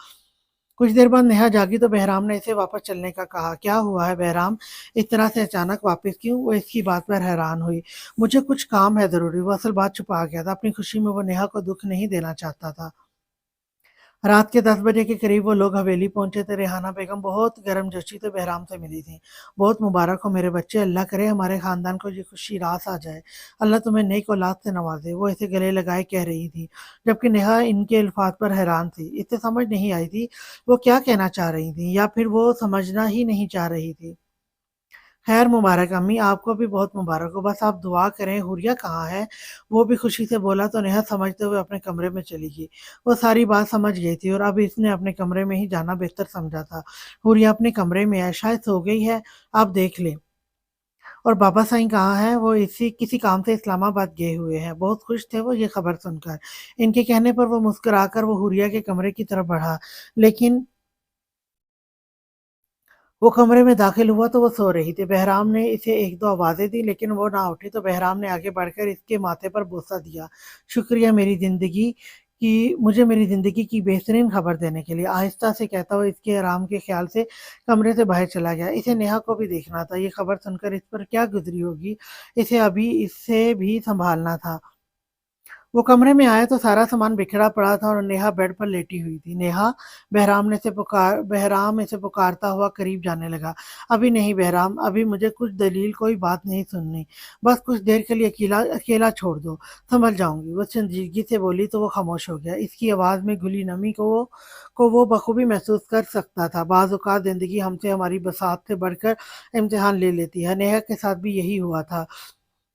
कुछ देर बाद नेहा जागी तो बहराम ने इसे वापस चलने का कहा। क्या हुआ है बहराम? इस तरह से अचानक वापस क्यों? वो इसकी बात पर हैरान हुई। मुझे कुछ काम है ज़रूरी। वो असल बात छुपा गया था। अपनी खुशी में वो नेहा को दुःख नहीं देना चाहता था। रात के 10 बजे के करीब वो लोग हवेली पहुंचे थे। रेहाना बेगम बहुत गर्मजोशी से बहराम से मिली थी। बहुत मुबारक हो मेरे बच्चे, अल्लाह करे हमारे खानदान को ये खुशी रास आ जाए। अल्लाह तुम्हें नेक औलाद से नवाजे। वो इसे गले लगाए कह रही थी, जबकि नेहा इनके अल्फाज पर हैरान थी। इसे समझ नहीं आई थी वो क्या कहना चाह रही थी, या फिर वो समझना ही नहीं चाह रही थी। खैर मुबारक अम्मी, आपको भी बहुत मुबारक हो। बस आप दुआ करें। हुरिया कहाँ है? वो भी खुशी से बोला तो नेहा समझते हुए अपने कमरे में चली गई। वो सारी बात समझ गई थी और अब इसने अपने कमरे में ही जाना बेहतर समझा था। हुरिया अपने कमरे में है, शायद सो गई है। आप देख लें। और बाबा साईं कहाँ हैं? वो इसी किसी काम से इस्लामाबाद गए हुए हैं। बहुत खुश थे वो ये खबर सुनकर। इनके कहने पर वो मुस्कुराकर वो हुरिया के कमरे की तरफ बढ़ा। लेकिन वो कमरे में दाखिल हुआ तो वो सो रही थी। बहराम ने इसे 1-2 आवाज़ें दी लेकिन वो ना उठी, तो बहराम ने आगे बढ़कर इसके माथे पर बोसा दिया। शुक्रिया मुझे मेरी ज़िंदगी की बेहतरीन खबर देने के लिए। आहिस्ता से कहता हुआ इसके आराम के ख़्याल से कमरे से बाहर चला गया। इसे नेहा को भी देखना था। ये खबर सुनकर इस पर क्या गुज़री होगी, इसे अभी इससे भी सँभालना था। वो कमरे में आया तो सारा सामान बिखरा पड़ा था और नेहा बेड पर लेटी हुई थी। नेहा, बहराम इसे पुकारता हुआ करीब जाने लगा। अभी नहीं बहराम, अभी मुझे कुछ दलील कोई बात नहीं सुननी। बस कुछ देर के लिए अकेला अकेला छोड़ दो, संभल जाऊँगी। वो संजीदगी से बोली तो वो खामोश हो गया। इसकी आवाज़ में घुली नमी को वो बखूबी महसूस कर सकता था। बाज़ औक़ात ज़िंदगी हमसे हमारी बसात से बढ़कर इम्तिहान ले लेती है। नेहा के साथ भी यही हुआ था।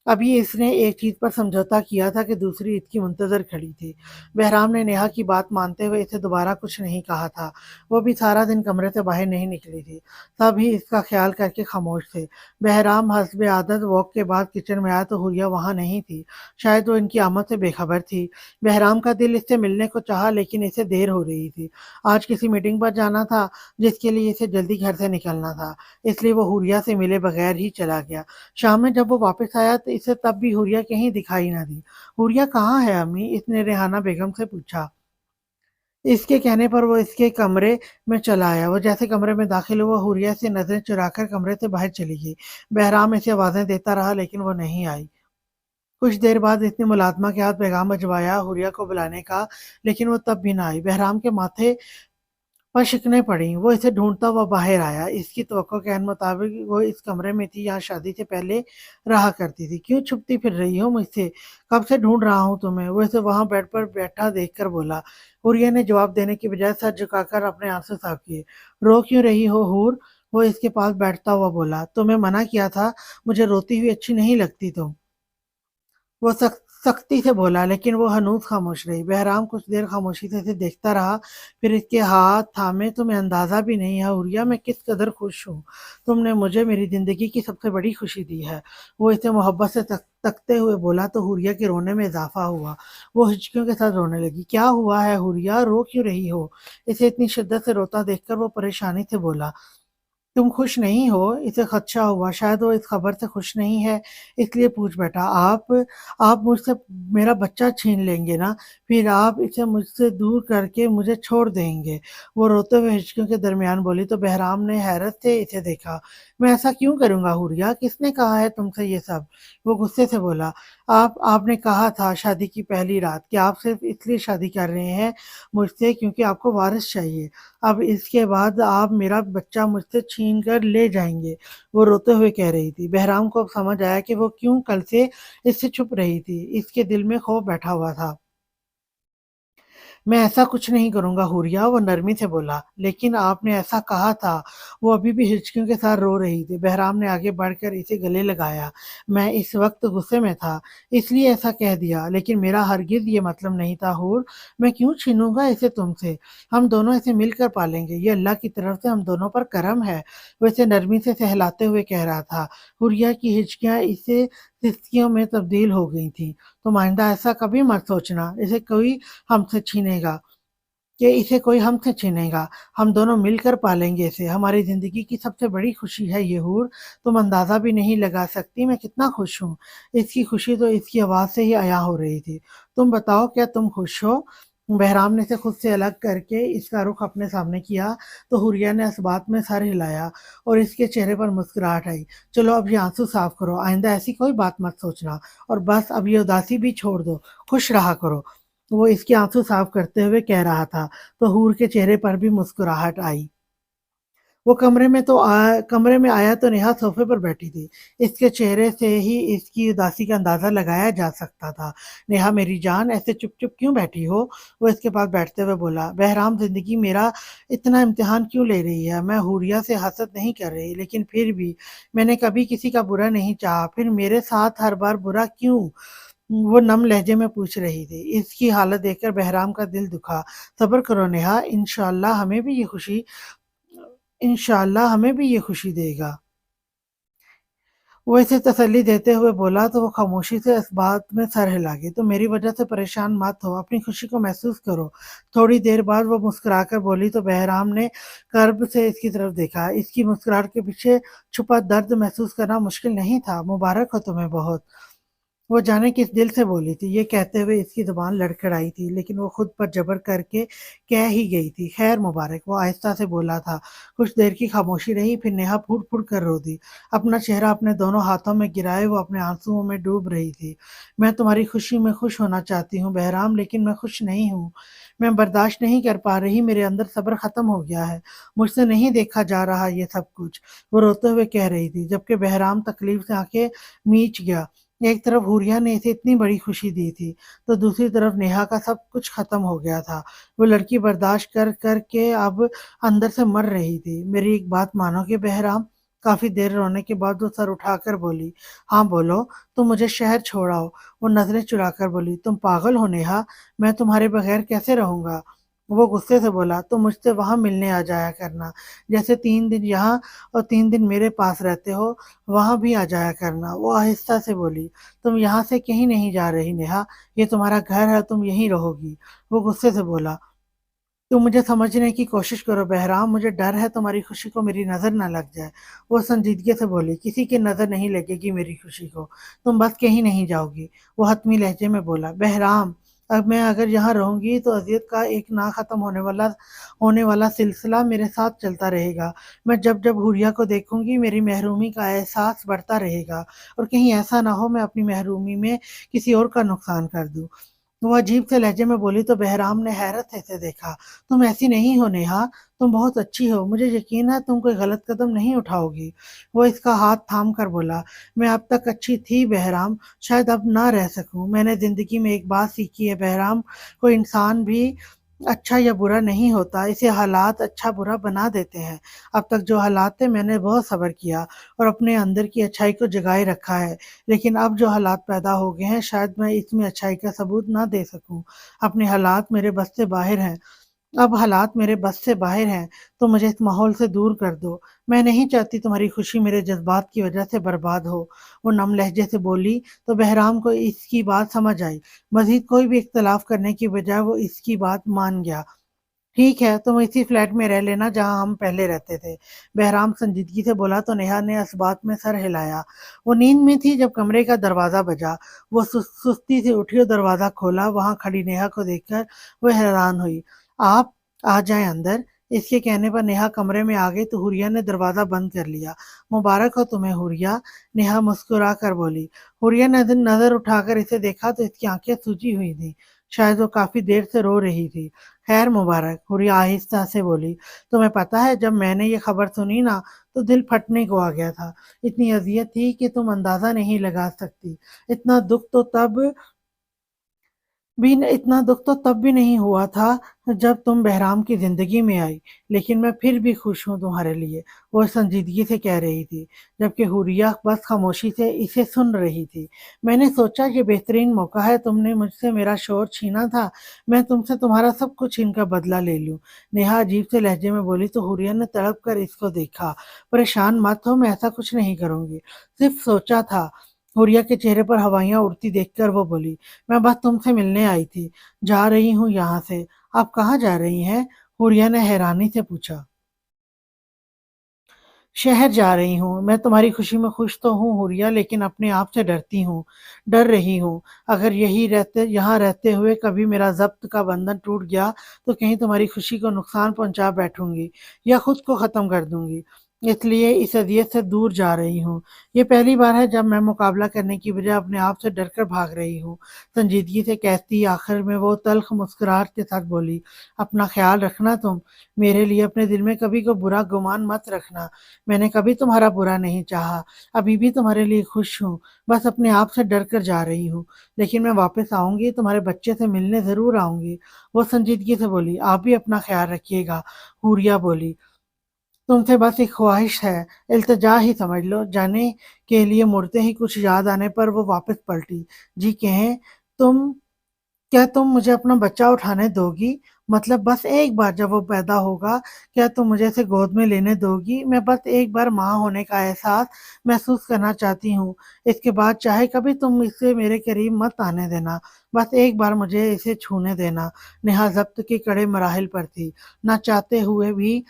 अभी इसने एक चीज़ पर समझौता किया था कि दूसरी इसकी मुंतज़र खड़ी थी। बहराम ने नेहा की बात मानते हुए इसे दोबारा कुछ नहीं कहा था। वो भी सारा दिन कमरे से बाहर नहीं निकली थी। सब ही इसका ख़्याल करके खामोश थे। बहराम हस्बे आदत वॉक के बाद किचन में आया तो हुरिया वहाँ नहीं थी। शायद वो इनकी आमद से बेखबर थी। बहराम का दिल इससे मिलने को चाहा लेकिन इसे देर हो रही थी। आज किसी मीटिंग पर जाना था जिसके लिए इसे जल्दी घर से निकलना था। इसलिए वो हुरिया से मिले बगैर ही चला गया। शाम में जब वो वापस आया तो इसे तब भी हुरिया कहीं दिखाई ना दी। हुरिया कहाँ है अम्मी? इसने रेहाना बेगम से पूछा। इसके कहने पर वो इसके कमरे में चला आया। वो जैसे कमरे में दाखिल हुआ, हुरिया से नज़रें चुराकर कमरे से बाहर चली गई। बहराम इसे आवाज़ें देता रहा लेकिन वो नहीं आई। कुछ देर बाद इसने मुलाज़िमा के हाथ पैगाम भिजवाया हुरिया को बुलाने का, लेकिन वो तब भी ना आई। बहराम के माथे पर शिकने पड़ी। वो इसे ढूँढता हुआ बाहर आया। इसकी तवक्को के मुताबिक वो इस कमरे में थी जहाँ शादी से पहले रहा करती थी। क्यों छुपती फिर रही हो मुझसे? कब से ढूँढ रहा हूँ तुम्हें। वो इसे वहाँ बेड पर बैठा देखकर बोला। हुरिया ने जवाब देने की बजाय सर झुकाकर अपने आँसू साफ किए। रो क्यों रही हो हूर? वो इसके पास बैठता हुआ बोला। तुम्हें मना किया था, मुझे रोती हुई अच्छी नहीं लगती तुम। वो सख्ती से बोला लेकिन वो हनूज़ खामोश रही। बहराम कुछ देर खामोशी से इसे देखता रहा, फिर इसके हाथ थामे। तुम्हें अंदाज़ा भी नहीं है हुरिया मैं किस कदर खुश हूँ। तुमने मुझे मेरी ज़िंदगी की सबसे बड़ी खुशी दी है। वो इसे मोहब्बत से तकते हुए बोला तो हुरिया के रोने में इज़ाफ़ा हुआ। वो हिचकियों के साथ रोने लगी। क्या हुआ है हुरिया, रो क्यों रही हो? इसे इतनी शिद्दत से रोता देखकर वो परेशानी से बोला। तुम खुश नहीं हो? इसे खदशा हुआ, शायद वो इस खबर से खुश नहीं है, इसलिए पूछ बैठा। आप मुझसे मेरा बच्चा छीन लेंगे ना? फिर आप इसे मुझसे दूर करके मुझे छोड़ देंगे। वो रोते हुए हिचकियों के दरमियान बोली तो बहराम ने हैरत से इसे देखा। मैं ऐसा क्यों करूँगा हुरिया? किसने कहा है तुमसे ये सब? वो गुस्से से बोला। आपने कहा था शादी की पहली रात कि आप सिर्फ़ इसलिए शादी कर रहे हैं मुझसे क्योंकि आपको वारिस चाहिए। अब इसके बाद आप मेरा बच्चा मुझसे छीन कर ले जाएँगे, वो रोते हुए कह रही थी। बहराम को अब समझ आया कि वो क्यों कल से इससे छुप रही थी। इसके दिल में खौफ बैठा हुआ था। मैं ऐसा कुछ नहीं करूँगा हुरिया, वो नरमी से बोला। लेकिन आपने ऐसा कहा था। वो अभी भी हिचकियों के साथ रो रही थी। बहराम ने आगे बढ़कर इसे गले लगाया। मैं इस वक़्त गुस्से में था, इसलिए ऐसा कह दिया, लेकिन मेरा हरगिज़ ये मतलब नहीं था हूर। मैं क्यों छीनूँगा इसे तुमसे? हम दोनों इसे मिलकर पालेंगे। ये अल्लाह की तरफ से हम दोनों पर करम है। वो इसे नरमी से सहलाते हुए कह रहा था। हुरिया की हिचकियाँ इसे सिसकियों में तब्दील हो गई थीं। तुम आइंदा ऐसा कभी मत सोचना, हमसे छीनेगा इसे कोई हमसे छीनेगा। हम दोनों मिलकर पालेंगे इसे। हमारी ज़िंदगी की सबसे बड़ी खुशी है ये हूर। तुम अंदाज़ा भी नहीं लगा सकती मैं कितना खुश हूँ। इसकी खुशी तो इसकी आवाज़ से ही अया हो रही थी। तुम बताओ क्या तुम खुश हो? बहराम ने इसे खुद से अलग करके इसका रुख अपने सामने किया तो हुरिया ने इस बात में सर हिलाया और इसके चेहरे पर मुस्कुराहट आई। चलो अब ये आंसू साफ करो, आइंदा ऐसी कोई बात मत सोचना और बस अब ये उदासी भी छोड़ दो, खुश रहा करो। वो इसके आंसू साफ करते हुए कह रहा था तो हूर के चेहरे पर भी मुस्कुराहट आई। वो कमरे में आया तो नेहा सोफे पर बैठी थी। इसके चेहरे से ही इसकी उदासी का अंदाज़ा लगाया जा सकता था। नेहा मेरी जान ऐसे चुप-चुप क्यों बैठी हो? वो इसके पास बैठते हुए बोला। बहराम ज़िंदगी मेरा इतना इम्तिहान क्यों ले रही है? मैं हुरिया से हसद नहीं कर रही, लेकिन फिर भी मैंने कभी किसी का बुरा नहीं चाहा, फिर मेरे साथ हर बार बुरा क्यों? वो नम लहजे में पूछ रही थी। इसकी हालत देखकर बहराम का दिल दुखा। सब्र करो नेहा, इंशाअल्लाह हमें भी ये खुशी देगा। वो इसे तसल्ली देते हुए बोला तो वो खामोशी से इस बात में सर हिला गई। तुम मेरी वजह से परेशान मत हो, अपनी खुशी को महसूस करो। थोड़ी देर बाद वो मुस्कुराकर बोली तो बहराम ने कर्ब से इसकी तरफ देखा। इसकी मुस्कुराहट के पीछे छुपा दर्द महसूस करना मुश्किल नहीं था। मुबारक हो तुम्हें बहुत। वो जाने किस दिल से बोली थी। ये कहते हुए इसकी ज़ुबान लड़खड़ाई थी, लेकिन वो खुद पर ज़बर करके कह ही गई थी। खैर मुबारक, वो आहिस्ता से बोला था। कुछ देर की खामोशी रही, फिर नेहा फूट-फूट कर रो दी। अपना चेहरा अपने दोनों हाथों में गिराए वो अपने आंसुओं में डूब रही थी। मैं तुम्हारी खुशी में खुश होना चाहती हूँ बहराम, लेकिन मैं खुश नहीं हूँ। मैं बर्दाश्त नहीं कर पा रही, मेरे अंदर सब्र ख़त्म हो गया है। मुझसे नहीं देखा जा रहा ये सब कुछ। वो रोते हुए कह रही थी, जबकि बहराम तकलीफ से आँखें मीच गया। एक तरफ हुरिया ने इसे इतनी बड़ी खुशी दी थी, तो दूसरी तरफ नेहा का सब कुछ खत्म हो गया था। वो लड़की बर्दाश्त कर के अब अंदर से मर रही थी। मेरी एक बात मानोगे बहराम? काफ़ी देर रोने के बाद वो सर उठाकर बोली, हाँ बोलो, तुम मुझे शहर छोड़ आओ। वो नज़रें चुराकर बोली, तुम पागल हो नेहा, मैं तुम्हारे बगैर कैसे रहूँगा? वो गुस्से से बोला, तुम मुझसे वहाँ मिलने आ जाया करना। जैसे 3 दिन यहाँ और 3 दिन मेरे पास रहते हो, वहाँ भी आ जाया करना। वो आहिस्ता से बोली, तुम यहाँ से कहीं नहीं जा रही नेहा, ये तुम्हारा घर है, तुम यहीं रहोगी। वो गुस्से से बोला, तुम मुझे समझने की कोशिश करो बहराम, मुझे डर है तुम्हारी खुशी को मेरी नज़र ना लग जाए। वो संजीदगी से बोली, किसी की नज़र नहीं लगेगी मेरी खुशी को, तुम बस कहीं नहीं जाओगी। वो हतमी लहजे में बोला, बहराम, अब मैं अगर यहाँ रहूँगी तो अज़ियत का एक ना ख़त्म होने वाला सिलसिला मेरे साथ चलता रहेगा। मैं जब-जब हुरिया को देखूँगी मेरी महरूमी का एहसास बढ़ता रहेगा और कहीं ऐसा ना हो मैं अपनी महरूमी में किसी और का नुकसान कर दूँ। वो अजीब से लहजे में बोली तो बहराम ने हैरत से इसे देखा। तुम ऐसी नहीं हो नेहा, तुम बहुत अच्छी हो। मुझे यकीन है तुम कोई गलत कदम नहीं उठाओगी। वो इसका हाथ थाम कर बोला, मैं अब तक अच्छी थी बहराम, शायद अब ना रह सकूँ। मैंने ज़िंदगी में एक बात सीखी है बहराम, कोई इंसान भी अच्छा या बुरा नहीं होता, इसे हालात अच्छा-बुरा बना देते हैं। अब तक जो हालात थे मैंने बहुत सब्र किया और अपने अंदर की अच्छाई को जगाए रखा है। लेकिन अब जो हालात पैदा हो गए हैं शायद मैं इसमें अच्छाई का सबूत ना दे सकूँ। अपने हालात मेरे बस से बाहर हैं। अब हालात मेरे बस से बाहर हैं, तो मुझे इस माहौल से दूर कर दो। मैं नहीं चाहती तुम्हारी खुशी मेरे जज़्बात की वजह से बर्बाद हो। वो नम लहजे से बोली, तो बहराम को इसकी बात समझ आई। मज़ीद कोई भी इख्तिलाफ़ करने की बजाय वो इसकी बात मान गया। ठीक है, तुम इसी फ्लैट में रह लेना जहाँ हम पहले रहते थे। बहराम संजीदगी से बोला तो नेहा ने इस बात में सर हिलाया। वो नींद में थी जब कमरे का दरवाज़ा बजा। वो सुस्ती से उठी और दरवाज़ा खोला। वहाँ खड़ी नेहा को देखकर वो हैरान हुई। आप आ जाएँ अंदर। इसके कहने पर नेहा कमरे में आ गई तो हुरिया ने दरवाज़ा बंद कर लिया। मुबारक हो तुम्हें हुरिया, नेहा मुस्कुरा कर बोली। हुरिया ने नज़र उठाकर इसे देखा तो इसकी आँखें सूजी हुई थीं। शायद वो काफ़ी देर से रो रही थी। खैर मुबारक, हुरिया आहिस्ता से बोली। तुम्हें पता है जब मैंने ये खबर सुनी ना तो दिल फटने को आ गया था। इतनी अज़ियत थी कि तुम अंदाज़ा नहीं लगा सकती। इतना दुःख तो तब भी इतना दुख तो तब भी नहीं हुआ था जब तुम बहराम की जिंदगी में आई, लेकिन मैं फिर भी खुश हूँ तुम्हारे लिए, वो संजीदगी से कह रही थी, जबकि हुरिया बस खामोशी से इसे सुन रही थी। मैंने सोचा ये बेहतरीन मौका है, तुमने मुझसे मेरा शोर छीना था, मैं तुमसे तुम्हारा सब कुछ छीन कर बदला ले लूं। नेहा अजीब से लहजे में बोली तो हुरिया ने तड़प कर इसको देखा। परेशान मत हो, मैं ऐसा कुछ नहीं करूंगी, सिर्फ सोचा था। हुरिया के चेहरे पर हवाइयां उड़ती देखकर वो बोली, मैं बस तुमसे मिलने आई थी, जा रही हूँ यहाँ से। आप कहाँ जा रही हैं? हुरिया ने हैरानी से पूछा। शहर जा रही हूँ। मैं तुम्हारी खुशी में खुश तो हूँ हुरिया, लेकिन अपने आप से डरती हूँ, डर रही हूँ। अगर यहाँ रहते हुए कभी मेरा ज़ब्त का बंधन टूट गया, तो कहीं तुम्हारी खुशी को नुकसान पहुँचा बैठूँगी या खुद को ख़त्म कर दूँगी। इसलिए इस अज़ियत से दूर जा रही हूँ। ये पहली बार है जब मैं मुकाबला करने की बजाय अपने आप से डर कर भाग रही हूँ। संजीदगी से कहती आखिर में वो तल्ख़ मुस्कुराहट के साथ बोली, अपना ख़्याल रखना तुम। मेरे लिए अपने दिल में कभी को बुरा गुमान मत रखना। मैंने कभी तुम्हारा बुरा नहीं चाहा, अभी भी तुम्हारे लिए खुश हूँ, बस अपने आप से डर कर जा रही हूँ। लेकिन मैं वापस आऊँगी, तुम्हारे बच्चे से मिलने ज़रूर आऊँगी। वो संजीदगी से बोली, आप भी अपना ख़्याल रखिएगा। हूरिया बोली, तुमसे बस एक ख्वाहिश है, इल्तिजा ही समझ लो। जाने के लिए मुड़ते ही कुछ याद आने पर वो वापस पलटी। जी कहें, तुम क्या तुम मुझे अपना बच्चा उठाने दोगी? मतलब बस एक बार जब वो पैदा होगा, क्या तुम मुझे इसे गोद में लेने दोगी? मैं बस एक बार माँ होने का एहसास महसूस करना चाहती हूँ। इसके बाद चाहे कभी तुम इसे मेरे करीब मत आने देना। बस एक बार मुझे इसे छूने देना। नेहा ज़ब्त के कड़े मराहिल पर थी। ना चाहते हुए भी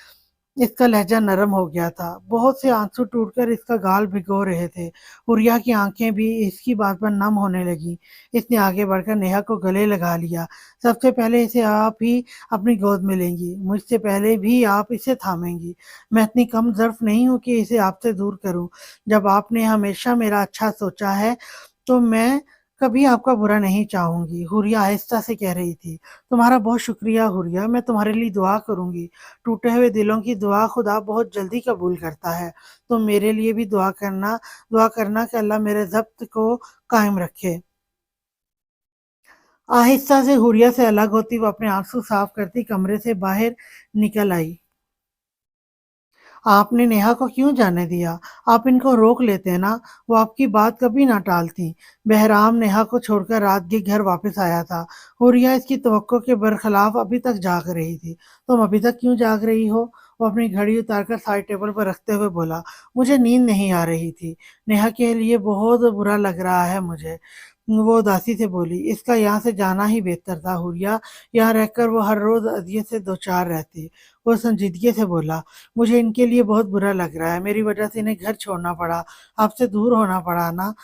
इसका लहजा नरम हो गया था। बहुत से आंसू टूटकर इसका गाल भिगो रहे थे। हुरिया की आंखें भी इसकी बात पर नम होने लगी। इसने आगे बढ़कर नेहा को गले लगा लिया। सबसे पहले इसे आप ही अपनी गोद में लेंगी, मुझसे पहले भी आप इसे थामेंगी। मैं इतनी कम ज़र्फ नहीं हूँ कि इसे आपसे दूर करूँ। जब आपने हमेशा मेरा अच्छा सोचा है, तो मैं कभी आपका बुरा नहीं चाहूँगी। हुरिया आहिस्ता से कह रही थी। तुम्हारा बहुत शुक्रिया हुरिया, मैं तुम्हारे लिए दुआ करूँगी। टूटे हुए दिलों की दुआ खुदा बहुत जल्दी कबूल करता है। तो मेरे लिए भी दुआ करना कि अल्लाह मेरे ज़ब्त को कायम रखे। आहिस्ता से हुरिया से अलग होती वो अपने आंसू साफ करती कमरे से बाहर निकल आई। आपने नेहा को क्यों जाने दिया? आप इनको रोक लेते ना, वो आपकी बात कभी ना टालती। बहराम नेहा को छोड़कर रात के घर वापस आया था। हुरिया इसकी तवक्को के बरखिलाफ अभी तक जाग रही थी। तुम अभी तक क्यों जाग रही हो? वो अपनी घड़ी उतारकर साइड टेबल पर रखते हुए बोला। मुझे नींद नहीं आ रही थी। नेहा के लिए बहुत बुरा लग रहा है मुझे। वो उदासी से बोली, इसका यहाँ से जाना ही बेहतर था हुरिया। यहाँ रहकर वो हर रोज अजियत से दो चार रहती। वो संजीदगी से बोला, मुझे इनके लिए बहुत बुरा लग रहा है, मेरी वजह से इन्हें घर छोड़ना पड़ा, आपसे दूर होना पड़ा ना।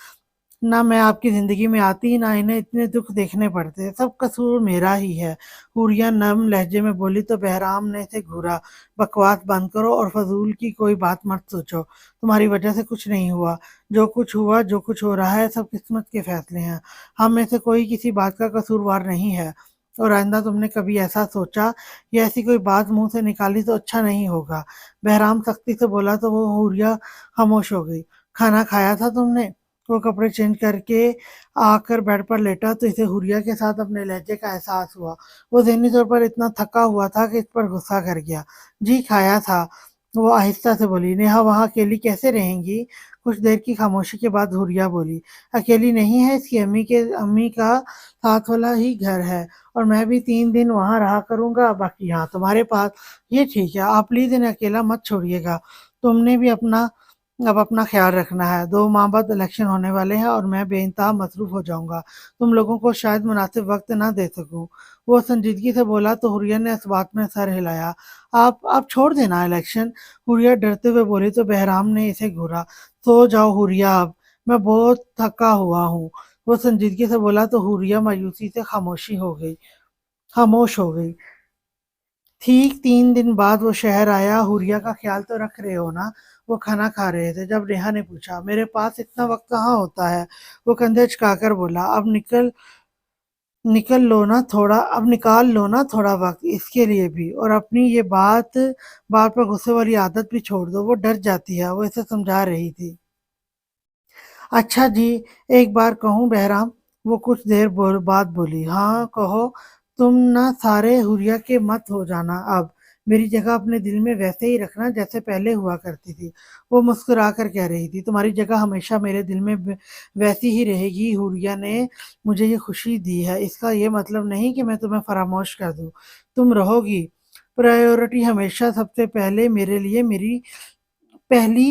ना मैं आपकी ज़िंदगी में आती, ना इन्हें इतने दुख देखने पड़ते, सब कसूर मेरा ही है। हुरिया नरम लहजे में बोली तो बहराम ने इसे घूरा। बकवास बंद करो और फजूल की कोई बात मत सोचो। तुम्हारी वजह से कुछ नहीं हुआ। जो कुछ हुआ, जो कुछ हो रहा है, सब किस्मत के फैसले हैं। हम में से कोई किसी बात का कसूरवार नहीं है। और आइंदा तुमने कभी ऐसा सोचा या ऐसी कोई बात मुंह से निकाली तो अच्छा नहीं होगा। बहराम सख्ती से बोला तो वो हुरिया खामोश हो गई। खाना खाया था तुमने? वो कपड़े चेंज करके आकर बेड पर लेटा तो इसे हुरिया के साथ अपने लहजे का एहसास हुआ। वो ज़हनी तौर पर इतना थका हुआ था कि इस पर गुस्सा कर गया। जी खाया था, वो आहिस्ता से बोली। नेहा वहाँ अकेली कैसे रहेंगी? कुछ देर की खामोशी के बाद हुरिया बोली, अकेली नहीं है, इसकी अम्मी का साथ वाला ही घर है और मैं भी 3 दिन वहाँ रहा करूँगा, बाकी यहाँ तुम्हारे पास। ये ठीक है, आप प्लीज़ इन्हें अकेला मत छोड़िएगा। तुमने भी अब अपना ख्याल रखना है। 2 माह बाद इलेक्शन होने वाले हैं और मैं बेइंतहा मसरूफ़ हो जाऊँगा। तुम लोगों को शायद मुनासिब वक़्त ना दे सकूँ। वो संजीदगी से बोला तो हुरिया ने इस बात में सर हिलाया। आप छोड़ देना इलेक्शन। हुरिया डरते हुए बोली तो बहराम ने इसे घूरा। सो जाओ हुरिया अब, मैं बहुत थका हुआ हूँ। वो संजीदगी से बोला तो हुरिया मायूसी से खामोश हो गई। ठीक 3 दिन बाद वो शहर आया। हुरिया का ख्याल तो रख रहे हो ना? वो खाना खा रहे थे जब नेहा ने पूछा। मेरे पास इतना वक्त कहाँ होता है? वो कंधे झुकाकर बोला। अब निकाल लो ना थोड़ा वक्त इसके लिए भी, और अपनी ये बार पर गुस्से वाली आदत भी छोड़ दो। वो डर जाती है, वो इसे समझा रही थी। अच्छा जी, एक बार कहूँ बहराम, وہ کچھ دیر بعد بولی، ہاں کہو، تم نہ سارے حریہ کے مت ہو جانا اب، میری جگہ اپنے دل میں ویسے ہی رکھنا جیسے پہلے ہوا کرتی تھی۔ وہ مسکرا کر کہہ رہی تھی، تمہاری جگہ ہمیشہ میرے دل میں ویسی ہی رہے گی، حریہ نے مجھے یہ خوشی دی ہے، اس کا یہ مطلب نہیں کہ میں تمہیں فراموش کر دوں، تم رہو گی، پرائیورٹی ہمیشہ سب سے پہلے میرے لیے، میری پہلی،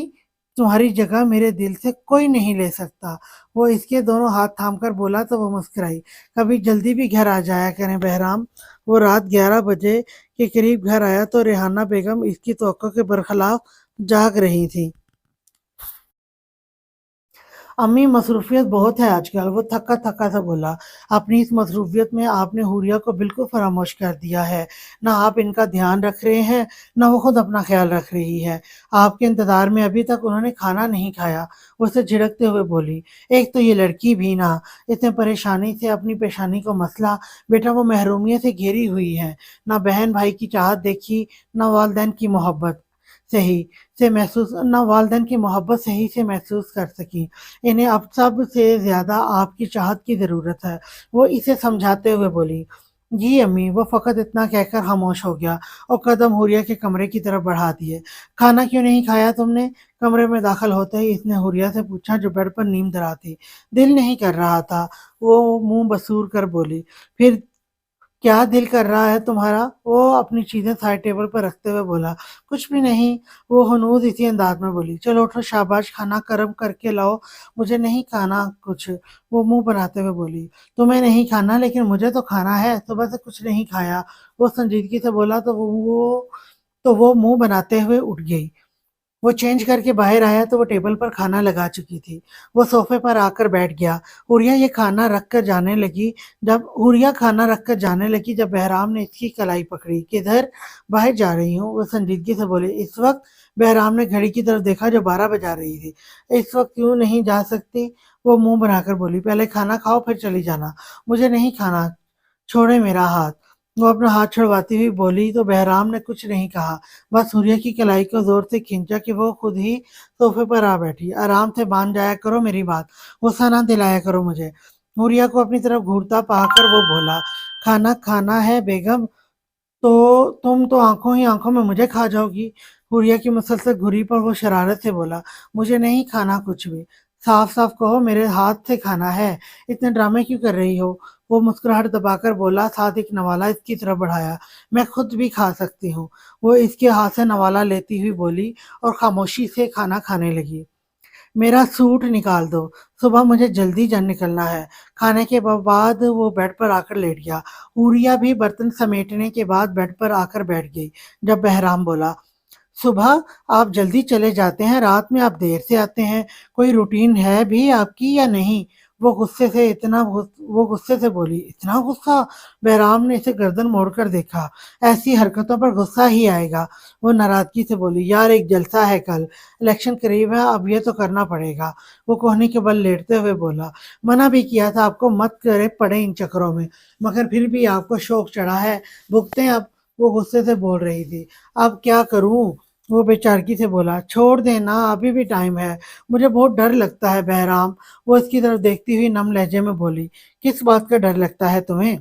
تمہاری جگہ میرے دل سے کوئی نہیں لے سکتا۔ وہ اس کے دونوں ہاتھ تھام کر بولا تو وہ مسکرائی، کبھی جلدی بھی گھر آ جایا کریں بہرام۔ وہ رات 11 بجے کے قریب گھر آیا تو ریحانہ بیگم اس کی توقع کے برخلاف جاگ رہی تھی۔ امی مصروفیت بہت ہے آج کل، وہ تھکا تھکا سا بولا، اپنی اس مصروفیت میں آپ نے حوریہ کو بالکل فراموش کر دیا ہے، نہ آپ ان کا دھیان رکھ رہے ہیں نہ وہ خود اپنا خیال رکھ رہی ہے، آپ کے انتظار میں ابھی تک انہوں نے کھانا نہیں کھایا۔ وہ اسے جھڑکتے ہوئے بولی، ایک تو یہ لڑکی بھی نہ اتنے پریشانی سے اپنی پیشانی کو مسئلہ، بیٹا وہ محرومیت سے گھیری ہوئی ہے، نہ بہن بھائی کی چاہت دیکھی، نہ والدین کی محبت صحیح سے محسوس، نہ والدین کی محبت صحیح سے محسوس کر سکی، انہیں اب سب سے زیادہ آپ کی چاہت کی ضرورت ہے۔ وہ اسے سمجھاتے ہوئے بولی، جی امی۔ وہ فقط اتنا کہہ کر خاموش ہو گیا اور قدم حوریہ کے کمرے کی طرف بڑھا دیے۔ کھانا کیوں نہیں کھایا تم نے؟ کمرے میں داخل ہوتے ہی اس نے حوریہ سے پوچھا جو بیڈ پر نیم دراز تھی۔ دل نہیں کر رہا تھا، وہ منہ بسور کر بولی۔ پھر کیا دل کر رہا ہے تمہارا؟ وہ اپنی چیزیں سائڈ ٹیبل پر رکھتے ہوئے بولا، کچھ بھی نہیں۔ وہ ہنوز اسی انداز میں بولی، چلو اٹھو، شاباش، کھانا گرم کر کے لاؤ، مجھے نہیں کھانا کچھ۔ وہ منہ بناتے ہوئے بولی، تمہیں نہیں کھانا لیکن مجھے تو کھانا ہے، صبح سے کچھ نہیں کھایا۔ وہ سنجیدگی سے بولا تو وہ منہ بناتے ہوئے اٹھ گئی۔ وہ چینج کر کے باہر آیا تو وہ ٹیبل پر کھانا لگا چکی تھی۔ وہ صوفے پر آ کر بیٹھ گیا۔ حوریہ کھانا رکھ کر جانے لگی جب بہرام نے اس کی کلائی پکڑی، کدھر؟ باہر جا رہی ہوں، وہ سنجیدگی سے بولے، اس وقت؟ بہرام نے گھڑی کی طرف دیکھا جو 12 بجا رہی تھی۔ اس وقت کیوں نہیں جا سکتی؟ وہ منہ بنا کر بولی، پہلے کھانا کھاؤ پھر چلی جانا۔ مجھے نہیں کھانا، چھوڑے میرا ہاتھ۔ وہ اپنا ہاتھ چھڑواتی ہوئی بولی تو بہرام نے کچھ نہیں کہا، بس حوریہ کی کلائی کو زور سے کھینچا کہ وہ خود ہی صوفے پر آ بیٹھی۔ آرام سے باندھ جایا کرو میری بات، غصہ نہ دلایا کرو مجھے۔ حوریہ کو اپنی طرف گھورتا پا کر وہ بولا، کھانا کھانا ہے بیگم تو تم تو آنکھوں ہی آنکھوں میں مجھے کھا جاؤ گی۔ حوریہ کی مسلسل گھری پر وہ شرارت سے بولا، مجھے نہیں کھانا کچھ بھی، صاف صاف کہو میرے ہاتھ سے کھانا ہے، اتنے ڈرامے کیوں کر رہی ہو؟ وہ مسکراہٹ دبا کر بولا، ساتھ ایک نوالا اس کی طرف بڑھایا، میں خود بھی کھا سکتی ہوں۔ وہ اس کے ہاتھ سے نوالا لیتی ہوئی بولی اور خاموشی سے کھانا کھانے لگی، میرا سوٹ نکال دو، صبح مجھے جلدی جان نکلنا ہے۔ کھانے کے بعد وہ بیڈ پر آ کر لیٹ گیا۔ حوریہ بھی برتن سمیٹنے کے بعد بیڈ پر آ کر بیٹھ گئی۔ جب بہرام بولا، صبح آپ جلدی چلے جاتے ہیں، رات میں آپ دیر سے آتے ہیں، کوئی روٹین ہے بھی آپ کی یا نہیں؟ وہ غصے سے بولی، اتنا غصہ؟ بہرام نے اسے گردن موڑ کر دیکھا، ایسی حرکتوں پر غصہ ہی آئے گا۔ وہ ناراضگی سے بولی، یار ایک جلسہ ہے کل، الیکشن قریب ہے، اب یہ تو کرنا پڑے گا۔ وہ کوہنی کے بل لیٹتے ہوئے بولا، منع بھی کیا تھا آپ کو مت کرے پڑے ان چکروں میں، مگر پھر بھی آپ کو شوق چڑھا ہے، بھگتے اب۔ وہ غصے سے بول رہی تھی، اب کیا کروں؟ وہ بے چارگی سے بولا، چھوڑ دینا، ابھی بھی ٹائم ہے، مجھے بہت ڈر لگتا ہے بہرام۔ وہ اس کی طرف دیکھتی ہوئی نم لہجے میں بولی، کس بات کا ڈر لگتا ہے تمہیں؟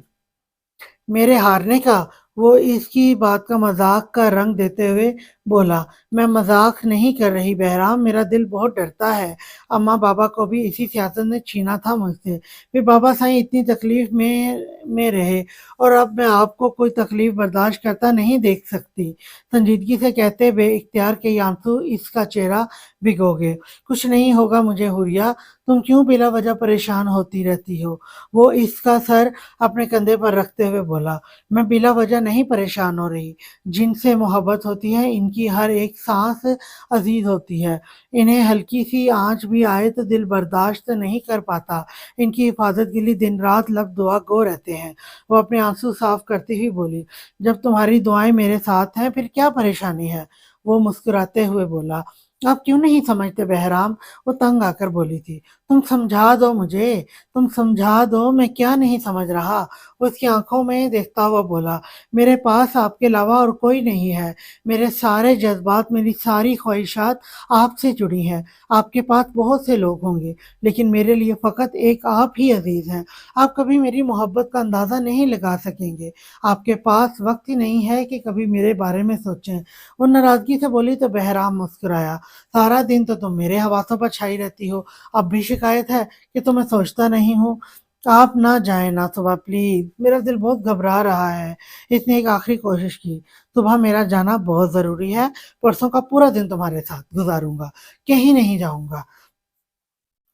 میرے ہارنے کا؟ وہ اس کی بات کا مذاق کا رنگ دیتے ہوئے بولا، میں مذاق نہیں کر رہی بہرام، میرا دل بہت ڈرتا ہے، اماں بابا کو بھی اسی سیاست نے چھینا تھا مجھ سے، پھر بابا سائیں اتنی تکلیف میں رہے، اور اب میں آپ کو کوئی تکلیف برداشت کرتا نہیں دیکھ سکتی۔ سنجیدگی سے کہتے بے اختیار کے یہ آنسو اس کا چہرہ بھگو گئے۔ کچھ نہیں ہوگا مجھے حوریہ، تم کیوں بلا وجہ پریشان ہوتی رہتی ہو؟ وہ اس کا سر اپنے کندھے پر رکھتے ہوئے بولا، میں بلا وجہ نہیں پریشان ہو رہی، جن سے محبت ہوتی ہے ان کی ہر ایک سانس عزیز ہوتی ہے، انہیں ہلکی سی آنچ بھی آئے تو دل برداشت نہیں کر پاتا، ان کی حفاظت کے لیے دن رات لب دعا گو رہتے ہیں۔ وہ اپنے آنسو صاف کرتی ہوئی بولی، جب تمہاری دعائیں میرے ساتھ ہیں پھر کیا پریشانی ہے؟ وہ مسکراتے ہوئے بولا، आप क्यों नहीं समझते बहराम? वो तंग आकर बोली थी। तुम समझा दो मुझे, तुम समझा दो, मैं क्या नहीं समझ रहा? वो उसकी आंखों में देखता हुआ बोला, मेरे पास आपके अलावा और कोई नहीं है। मेरे सारे जज्बात, मेरी सारी ख्वाहिशात आपसे जुड़ी हैं। आपके पास बहुत से लोग होंगे, लेकिन मेरे लिए फ़कत एक आप ही अज़ीज़ हैं। आप कभी मेरी मोहब्बत का अंदाज़ा नहीं लगा सकेंगे। आपके पास वक़्त ही नहीं है कि कभी मेरे बारे में सोचें। वो नाराज़गी से बोली तो बहराम मुस्कुराया। सारा दिन तो तुम मेरे हवासों पर छाई रहती हो। अब भी शिकायत है कि तुम्हें सोचता नहीं हूँ। आप ना जाएँ ना सुबह प्लीज़, मेरा दिल बहुत घबरा रहा है। इसने एक आखिरी कोशिश की। सुबह मेरा जाना बहुत ज़रूरी है, परसों का पूरा दिन तुम्हारे साथ गुज़ारूँगा, कहीं नहीं जाऊँगा।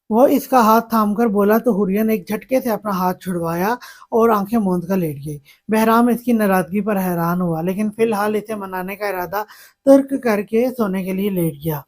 वो इसका हाथ थामकर बोला तो हुरिया ने एक झटके से अपना हाथ छुड़वाया और आंखें मूंद कर लेट गई। बहराम इसकी नाराज़गी पर हैरान हुआ, लेकिन फ़िलहाल इसे मनाने का इरादा तर्क करके सोने के लिए लेट गया।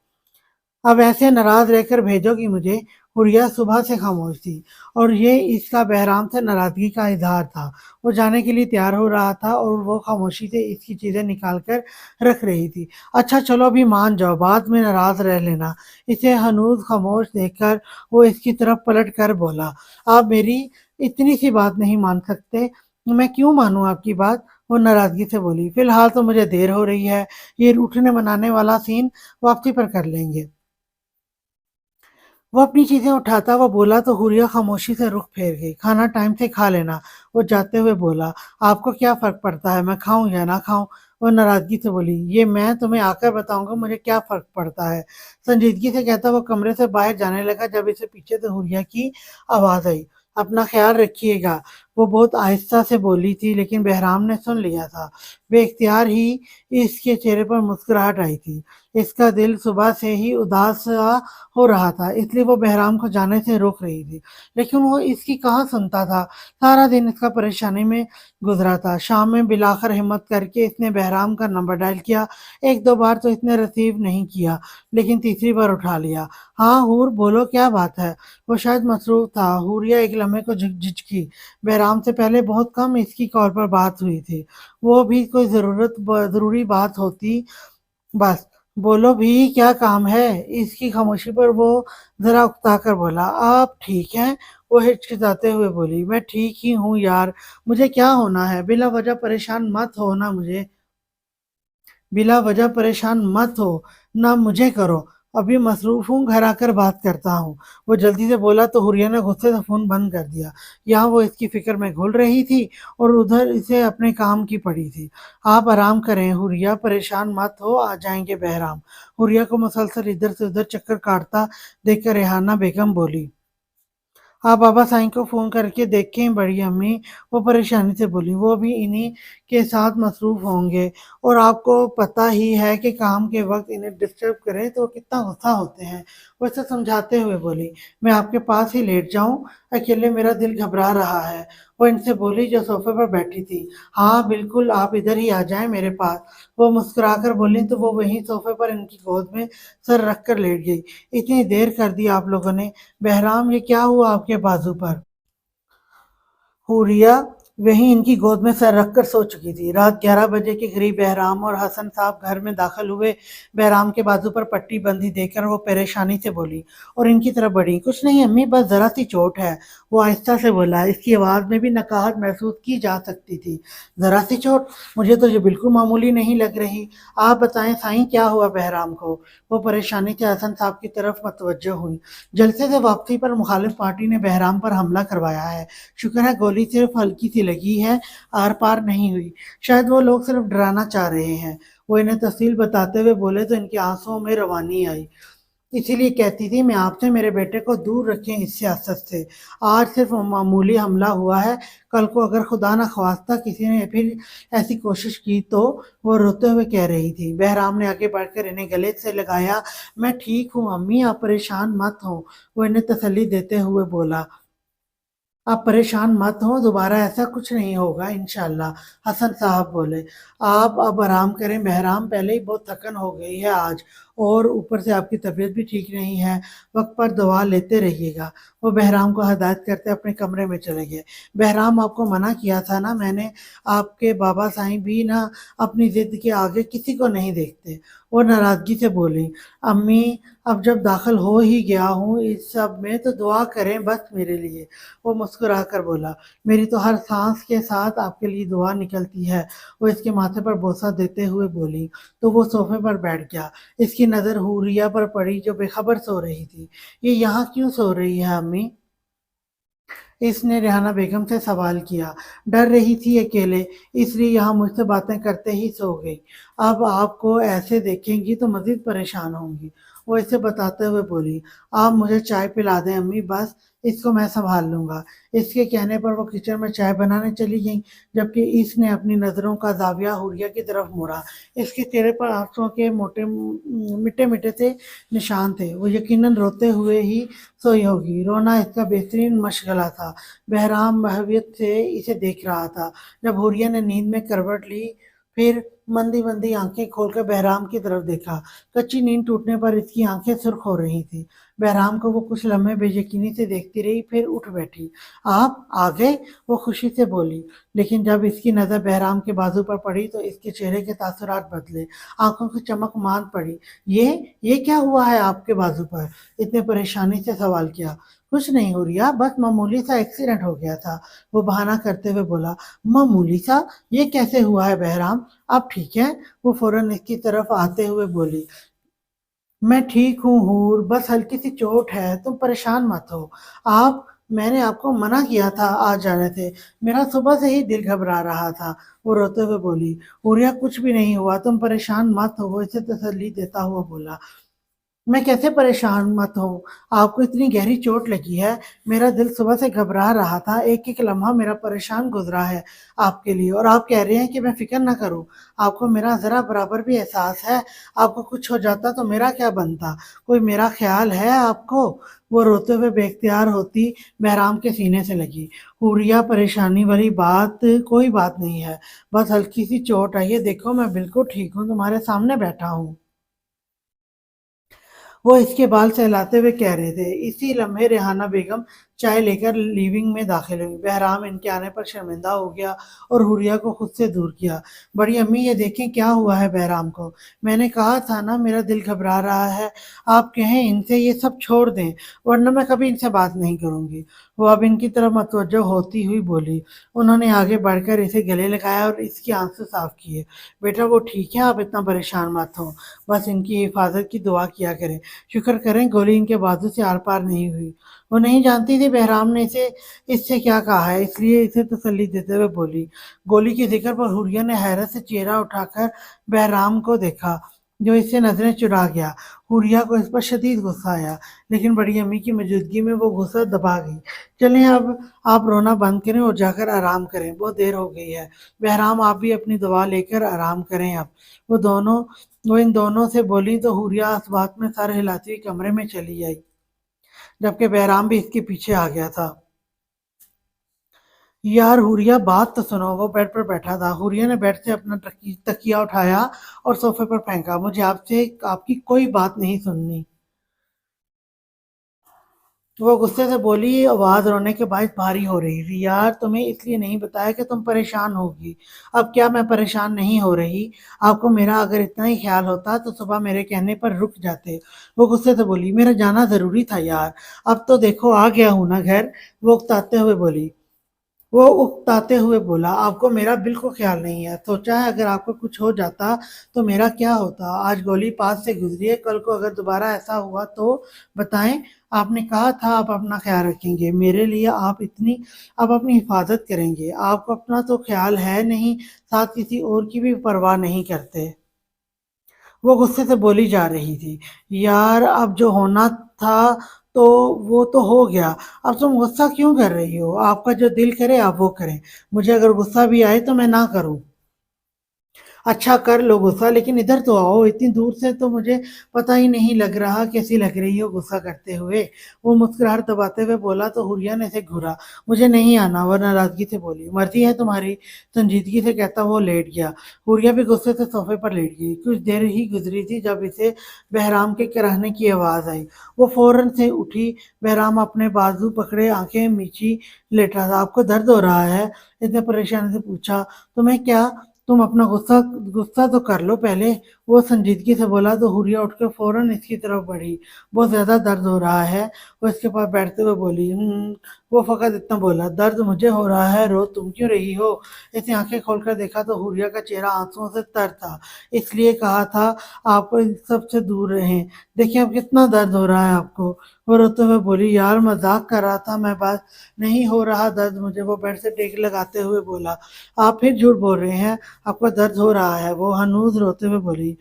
अब ऐसे नाराज़ रहकर भेजोगी मुझे? हुरिया सुबह से खामोश थी और ये इसका बहराम से नाराज़गी का इज़हार था। वो जाने के लिए तैयार हो रहा था और वो खामोशी से इसकी चीज़ें निकाल कर रख रही थी। अच्छा चलो अभी मान जाओ, बाद में नाराज़ रह लेना। इसे हनूज़ खामोश देखकर वो इसकी तरफ पलट कर बोला, आप मेरी इतनी सी बात नहीं मान सकते? मैं क्यों मानूँ आपकी बात? वो नाराज़गी से बोली, फ़िलहाल तो मुझे देर हो रही है। ये रूठने मनाने वाला सीन वापसी पर कर लेंगे। वो अपनी चीज़ें उठाता हुआ बोला तो हुरिया खामोशी से रुख फेर गई। खाना टाइम से खा लेना। वो जाते हुए बोला, आपको क्या फ़र्क पड़ता है मैं खाऊँ या ना खाऊँ? वो नाराज़गी से बोली, ये मैं तुम्हें आकर बताऊँगा मुझे क्या फ़र्क पड़ता है। संजीदगी से कहता वो कमरे से बाहर जाने लगा जब इसे पीछे से हुरिया की आवाज़ आई। अपना ख़्याल रखिएगा। वो बहुत आहिस्ता से बोली थी लेकिन बहराम ने सुन लिया था। बेइख्तियार ही इसके चेहरे पर मुस्कुराहट आई थी। इसका दिल सुबह से ही उदास सा हो रहा था, इसलिए वो बहराम को जाने से रोक रही थी। लेकिन वो इसकी कहाँ सुनता था। सारा दिन इसका परेशानी में गुज़रा था। शाम में बिलाकर हिम्मत करके इसने बहराम का नंबर डायल किया। 1-2 बार तो इसने रिसीव नहीं किया, लेकिन तीसरी बार उठा लिया। हाँ, हूर बोलो क्या बात है? वो शायद मसरूफ़ था। हूरिया एक लम्हे को झिझकी। बहराम से पहले बहुत कम इसकी कॉल पर बात हुई थी। वो भी कोई ज़रूरी बात होती बस, बोलो भी क्या काम है? इसकी खामोशी पर वो ज़रा उकताकर बोला, आप ठीक हैं? वो हिचकिचाते हुए बोली, मैं ठीक ही हूँ यार, मुझे क्या होना है? बिला वजह परेशान मत हो, ना मुझे करो। अभी मसरूफ़ हूँ, घर आकर बात करता हूँ। वो जल्दी से बोला तो हुरिया ने गुस्से से फ़ोन बंद कर दिया। यहाँ वो इसकी फ़िक्र में घुल रही थी और उधर इसे अपने काम की पड़ी थी। आप आराम करें हुरिया, परेशान मत हो, आ जाएँगे बहराम। हुरिया को मुसलसल इधर से उधर चक्कर काटता देखकर रेहाना बेगम बोली, हाँ, बाबा साईं को फ़ोन करके देखें बड़ी अम्मी, वो परेशानी से बोली, वो भी इन्हीं के साथ मसरूफ़ होंगे और आपको पता ही है कि काम के वक़्त इन्हें डिस्टर्ब करें तो कितना गुस्सा होते हैं। वो इसे समझाते हुए बोली, मैं आपके पास ही लेट जाऊँ? अकेले मेरा दिल घबरा रहा है। वो इनसे बोली जो सोफ़े पर बैठी थी, हाँ, बिल्कुल आप इधर ही आ जाएँ मेरे पास। वो मुस्कुराकर बोली तो वो वहीं सोफ़े पर इनकी गोद में सर रख कर लेट गई। इतनी देर कर दी आप लोगों ने। बहराम ये क्या हुआ आपके बाजू पर? हुरिया वहीं इनकी गोद में सर रखकर सो चुकी थी। रात 11 बजे के करीब बहराम और हसन साहब घर में दाखिल हुए। बहराम के बाजू पर पट्टी बंधी देखकर वो परेशानी से बोली और इनकी तरफ बढ़ी। कुछ नहीं अम्मी, बस ज़रा सी चोट है। वो आहिस्ता से बोला, इसकी आवाज़ में भी नकाहत महसूस की जा सकती थी। ज़रा सी चोट? मुझे तो ये बिल्कुल मामूली नहीं लग रही। आप बताएं साईं क्या हुआ बहराम को? वो परेशानी से हसन साहब की तरफ मतवज्जो हुई। जलसे से वापसी पर मुखालिफ पार्टी ने बहराम पर हमला करवाया है। शुक्र है गोली सिर्फ हल्की सी लगी है, आर-पार नहीं हुई। शायद वो लोग सिर्फ डराना चाह रहे हैं। वो इन्हें तफ़सील बताते हुए बोले तो इनकी आँसुओं में रवानी आई। इसीलिए कहती थी मैं आपसे मेरे बेटे को दूर रखें इस सियासत से। आज सिर्फ मामूली हमला हुआ है, कल को अगर खुदा न ख़वास्ता किसी ने फिर ऐसी कोशिश की तो? वो रोते हुए कह रही थी। बहराम ने आगे बढ़कर इन्हें गले से लगाया, मैं ठीक हूँ अम्मी, आप परेशान मत हों। वो इन्हें तसल्ली देते हुए बोला, आप परेशान मत हो, दोबारा ऐसा कुछ नहीं होगा इंशाल्लाह। हसन साहब बोले, आप अब आराम करें बहराम, पहले ही बहुत थकन हो गई है आज, और ऊपर से आपकी तबीयत भी ठीक नहीं है, वक्त पर दवा लेते रहिएगा। वो बहराम को हदायत करते अपने कमरे में चले गए। बहराम, आपको मना किया था ना मैंने, आपके बाबा साईं भी ना अपनी जिद के आगे किसी को नहीं देखते। वो नाराजगी से बोली, अम्मी अब जब दाखिल हो ही गया हूँ इस सब में तो दुआ करें बस मेरे लिए। वो मुस्कुरा कर बोला, मेरी तो हर सांस के साथ आपके लिए दुआ निकलती है। वो इसके माथे पर बोसा देते हुए बोली, तो वो सोफे पर बैठ गया। इसकी नज़र हुरिया पर पड़ी जो बेखबर सो रही थी। ये यहाँ क्यों सो रही है अम्मी? इसने रेहाना बेगम से सवाल किया। डर रही थी अकेले, इसलिए यहाँ मुझसे बातें करते ही सो गई। अब आपको ऐसे देखेंगी तो मज़ीद परेशान होंगी। वो इसे बताते हुए बोली, आप मुझे चाय पिला दें अम्मी, बस इसको मैं सँभाल लूँगा। इसके कहने पर वो किचन में चाय बनाने चली गईं, जबकि इसने अपनी नज़रों का ज़ाविया हुरिया की तरफ मोड़ा। इसके चेहरे पर आँसुओं के मिटे-मिटे से निशान थे। वो यकीनन रोते हुए ही सोई होगी। रोना इसका बेहतरीन मशगला था। बहराम महवियत से इसे देख रहा था। जब हुरिया ने नींद में करवट ली, फिर मंदी मंदी आंखें खोलकर बहराम की तरफ देखा। कच्ची नींद टूटने पर इसकी आंखें सुर्ख हो रही थी। बहराम को वो कुछ लम्हे बेयकीनी से देखती रही, फिर उठ बैठी। आप आ गए? वो खुशी से बोली। लेकिन जब इसकी नज़र बहराम के बाजू पर पड़ी तो इसके चेहरे के तासुरात बदले, आंखों की चमक मांद पड़ी। ये क्या हुआ है आपके बाजू पर? इतने परेशानी से सवाल किया। कुछ नहीं हुरिया, बस मामूली सा एक्सीडेंट हो गया था। वो बहाना करते हुए बोला। मामूली सा? ये कैसे हुआ है बहराम? आप ठीक हैं? वो फौरन इसकी तरफ आते हुए बोली। मैं ठीक हूँ हूर, बस हल्की सी चोट है, तुम परेशान मत हो। आप मैंने आपको मना किया था आज जाने से, मेरा सुबह से ही दिल घबरा रहा था। वो रोते हुए बोली। हुरिया, कुछ भी नहीं हुआ, तुम परेशान मत हो, वो इसे तसल्ली देता हुआ बोला। मैं कैसे परेशान मत हूँ, आपको इतनी गहरी चोट लगी है, मेरा दिल सुबह से घबरा रहा था, एक एक लम्हा मेरा परेशान गुजरा है आपके लिए, और आप कह रहे हैं कि मैं फिक्र ना करूँ। आपको मेरा ज़रा बराबर भी एहसास है? आपको कुछ हो जाता तो मेरा क्या बनता? कोई मेरा ख्याल है आपको? वो रोते हुए बेख्तियार होती बहराम के सीने से लगी। हुरिया, परेशानी वाली बात कोई बात नहीं है, बस हल्की सी चोट आई है, देखो मैं बिल्कुल ठीक हूँ, तुम्हारे सामने बैठा हूँ। वो इसके बाल सहलाते हुए कह रहे थे। इसी लम्हे रेहाना बेगम चाय लेकर लिविंग में दाखिल हुई। बहराम इनके आने पर शर्मिंदा हो गया और हुरिया को खुद से दूर किया। बड़ी अम्मी, ये देखें क्या हुआ है बहराम को। मैंने कहा था ना मेरा दिल घबरा रहा है। आप कहें इनसे ये सब छोड़ दें, वरना मैं कभी इनसे बात नहीं करूंगी। वो अब इनकी तरफ मतवज्जो होती हुई बोली। उन्होंने आगे बढ़कर इसे गले लगाया और इसकी आंसू साफ किए। बेटा वो ठीक है, आप इतना परेशान मत हो, बस इनकी हिफाजत की दुआ किया करें। शुक्र करें गोली इनके बाजू से आर पार नहीं हुई। वो नहीं जानती थी बहराम ने इसे इससे क्या कहा है, इसलिए इसे तसल्ली देते हुए बोली। गोली के जिक्र पर हुरिया ने हैरत से चेहरा उठाकर बहराम को देखा, जो इससे नजरें चुरा गया। हुरिया को इस पर शदीद गुस्सा आया, लेकिन बड़ी अम्मी की मौजूदगी में वो गुस्सा दबा गई। चलें अब आप रोना बंद करें और जाकर आराम करें, बहुत देर हो गई है। बहराम, आप भी अपनी दवा लेकर आराम करें अब। वो दोनों वो इन दोनों से बोली तो हुरिया इस बात में सर हिलाती हुई कमरे में चली आई, जबकि बहराम भी इसके पीछे आ गया था। यार हुरिया, बात तो सुनो। वो बेड पर बैठा था। हुरिया ने बेड से अपना तकिया उठाया और सोफे पर फेंका। मुझे आपसे आपकी कोई बात नहीं सुननी, वो गुस्से से बोली। आवाज रोने के बाद भारी हो रही थी। यार तुम्हें इसलिए नहीं बताया कि तुम परेशान होगी। अब क्या मैं परेशान नहीं हो रही? आपको मेरा अगर इतना ही ख्याल होता तो सुबह मेरे कहने पर रुक जाते। वो गुस्से से बोली। मेरा जाना जरूरी था यार, अब तो देखो आ गया हूं ना घर। वो उकताते हुए बोली। वो उकताते हुए बोला, आपको मेरा बिल्कुल ख्याल नहीं है। सोचा है अगर आपको कुछ हो जाता तो मेरा क्या होता? आज गोली पास से गुजरी है, कल को अगर दोबारा ऐसा हुआ तो बताएं। आपने कहा था आप अपना ख्याल रखेंगे, मेरे लिए आप अपनी हिफाजत करेंगे। आपको अपना तो ख्याल है नहीं, साथ किसी और की भी परवाह नहीं करते। वो गुस्से से बोली जा रही थी। यार अब जो होना था तो वो तो हो गया, अब तुम गुस्सा क्यों कर रही हो? आपका जो दिल करे आप वो करें, मुझे अगर गुस्सा भी आए तो मैं ना करूं। अच्छा कर लो गुस्सा, लेकिन इधर तो आओ, इतनी दूर से तो मुझे पता ही नहीं लग रहा कैसी लग रही हो गुस्सा करते हुए। वो मुस्कुराहट दबाते हुए बोला तो हुरिया ने से घूरा। मुझे नहीं आना, वह नाराजगी से बोली। मर्जी है तुम्हारी, संजीदगी से कहता वो लेट गया। हुरिया भी गुस्से से सोफे पर लेट गई। कुछ देर ही गुजरी थी जब इसे बहराम के कराहने की आवाज आई। वो फौरन से उठी। बहराम अपने बाजू पकड़े आंखें मीची लेटा था। आपको दर्द हो रहा है? इसने परेशानी से पूछा। तुम्हें क्या? तुम अपना गुस्सा गुस्सा तो कर लो पहले। वो संजीदगी से बोला तो हुरिया उठकर फौरन इसकी तरफ बढ़ी। बहुत ज्यादा दर्द हो रहा है, वो इसके पास बैठते हुए बोली। वो फकत इतना बोला, दर्द मुझे हो रहा है, रो तुम क्यों रही हो? इसने आंखें खोलकर देखा तो हुरिया का चेहरा आंसुओं से तर था। इसलिए कहा था आपको इन सब से दूर रहें। देखिए अब कितना दर्द हो रहा है आपको। वो रोते हुए बोली, यार मजाक कर रहा था मैं, बस नहीं हो रहा दर्द मुझे। वो बेड से टेक लगाते हुए बोला। आप फिर झूठ बोल रहे हैं, आपको दर्द हो रहा है। वो हनूज रोते हुए बोली।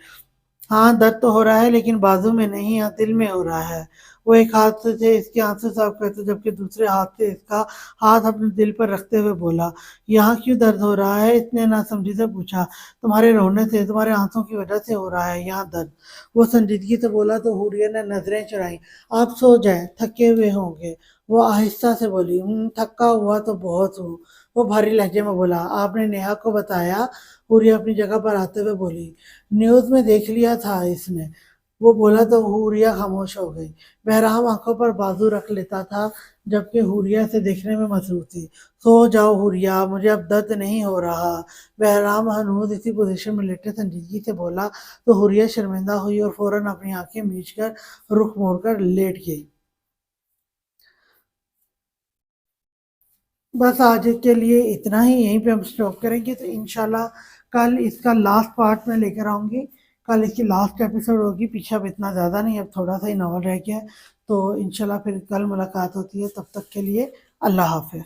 हाँ दर्द तो हो रहा है, लेकिन बाजू में नहीं, यहाँ दिल में हो रहा है। वो एक हाथ से इसके आंसू साफ करते जबकि दूसरे हाथ से इसका हाथ अपने दिल पर रखते हुए बोला। यहाँ क्यों दर्द हो रहा है? इसने नासमझी से पूछा। तुम्हारे रोने से, तुम्हारे आंसू की वजह से हो रहा है यहाँ दर्द। वो संजीदगी से बोला तो हुरिया ने नजरें चुराई। आप सो जाए, थके हुए होंगे। वो आहिस्ता से बोली। थका हुआ तो बहुत हूँ। वो भारी लहजे में बोला। आपने नेहा को बताया? हुरिया अपनी जगह पर आते हुए बोली। न्यूज में देख लिया था इसने। वो बोला तो हुरिया खामोश हो गई। बहराम आंखों पर बाजू रख लेता था जबकि हुरिया से देखने में मसरूफ थी। सो जाओ हुरिया, मुझे अब दर्द नहीं हो रहा। बहराम हनूज इसी पोजीशन में लेटे संजीदगी से बोला तो हुरिया शर्मिंदा हुई और फौरन अपनी आंखें मीच कर रुख मोड़कर लेट गई। बस आज के लिए इतना ही, यहीं पे हम स्टॉप करेंगे। तो इंशाल्लाह कल इसका लास्ट पार्ट में लेकर आऊंगी। कल इसकी लास्ट एपिसोड होगी। पीछे अब इतना ज़्यादा नहीं, अब थोड़ा सा ही नॉवल रह गया है। तो इंशाल्लाह फिर कल मुलाकात होती है। तब तक के लिए अल्लाह हाफिज।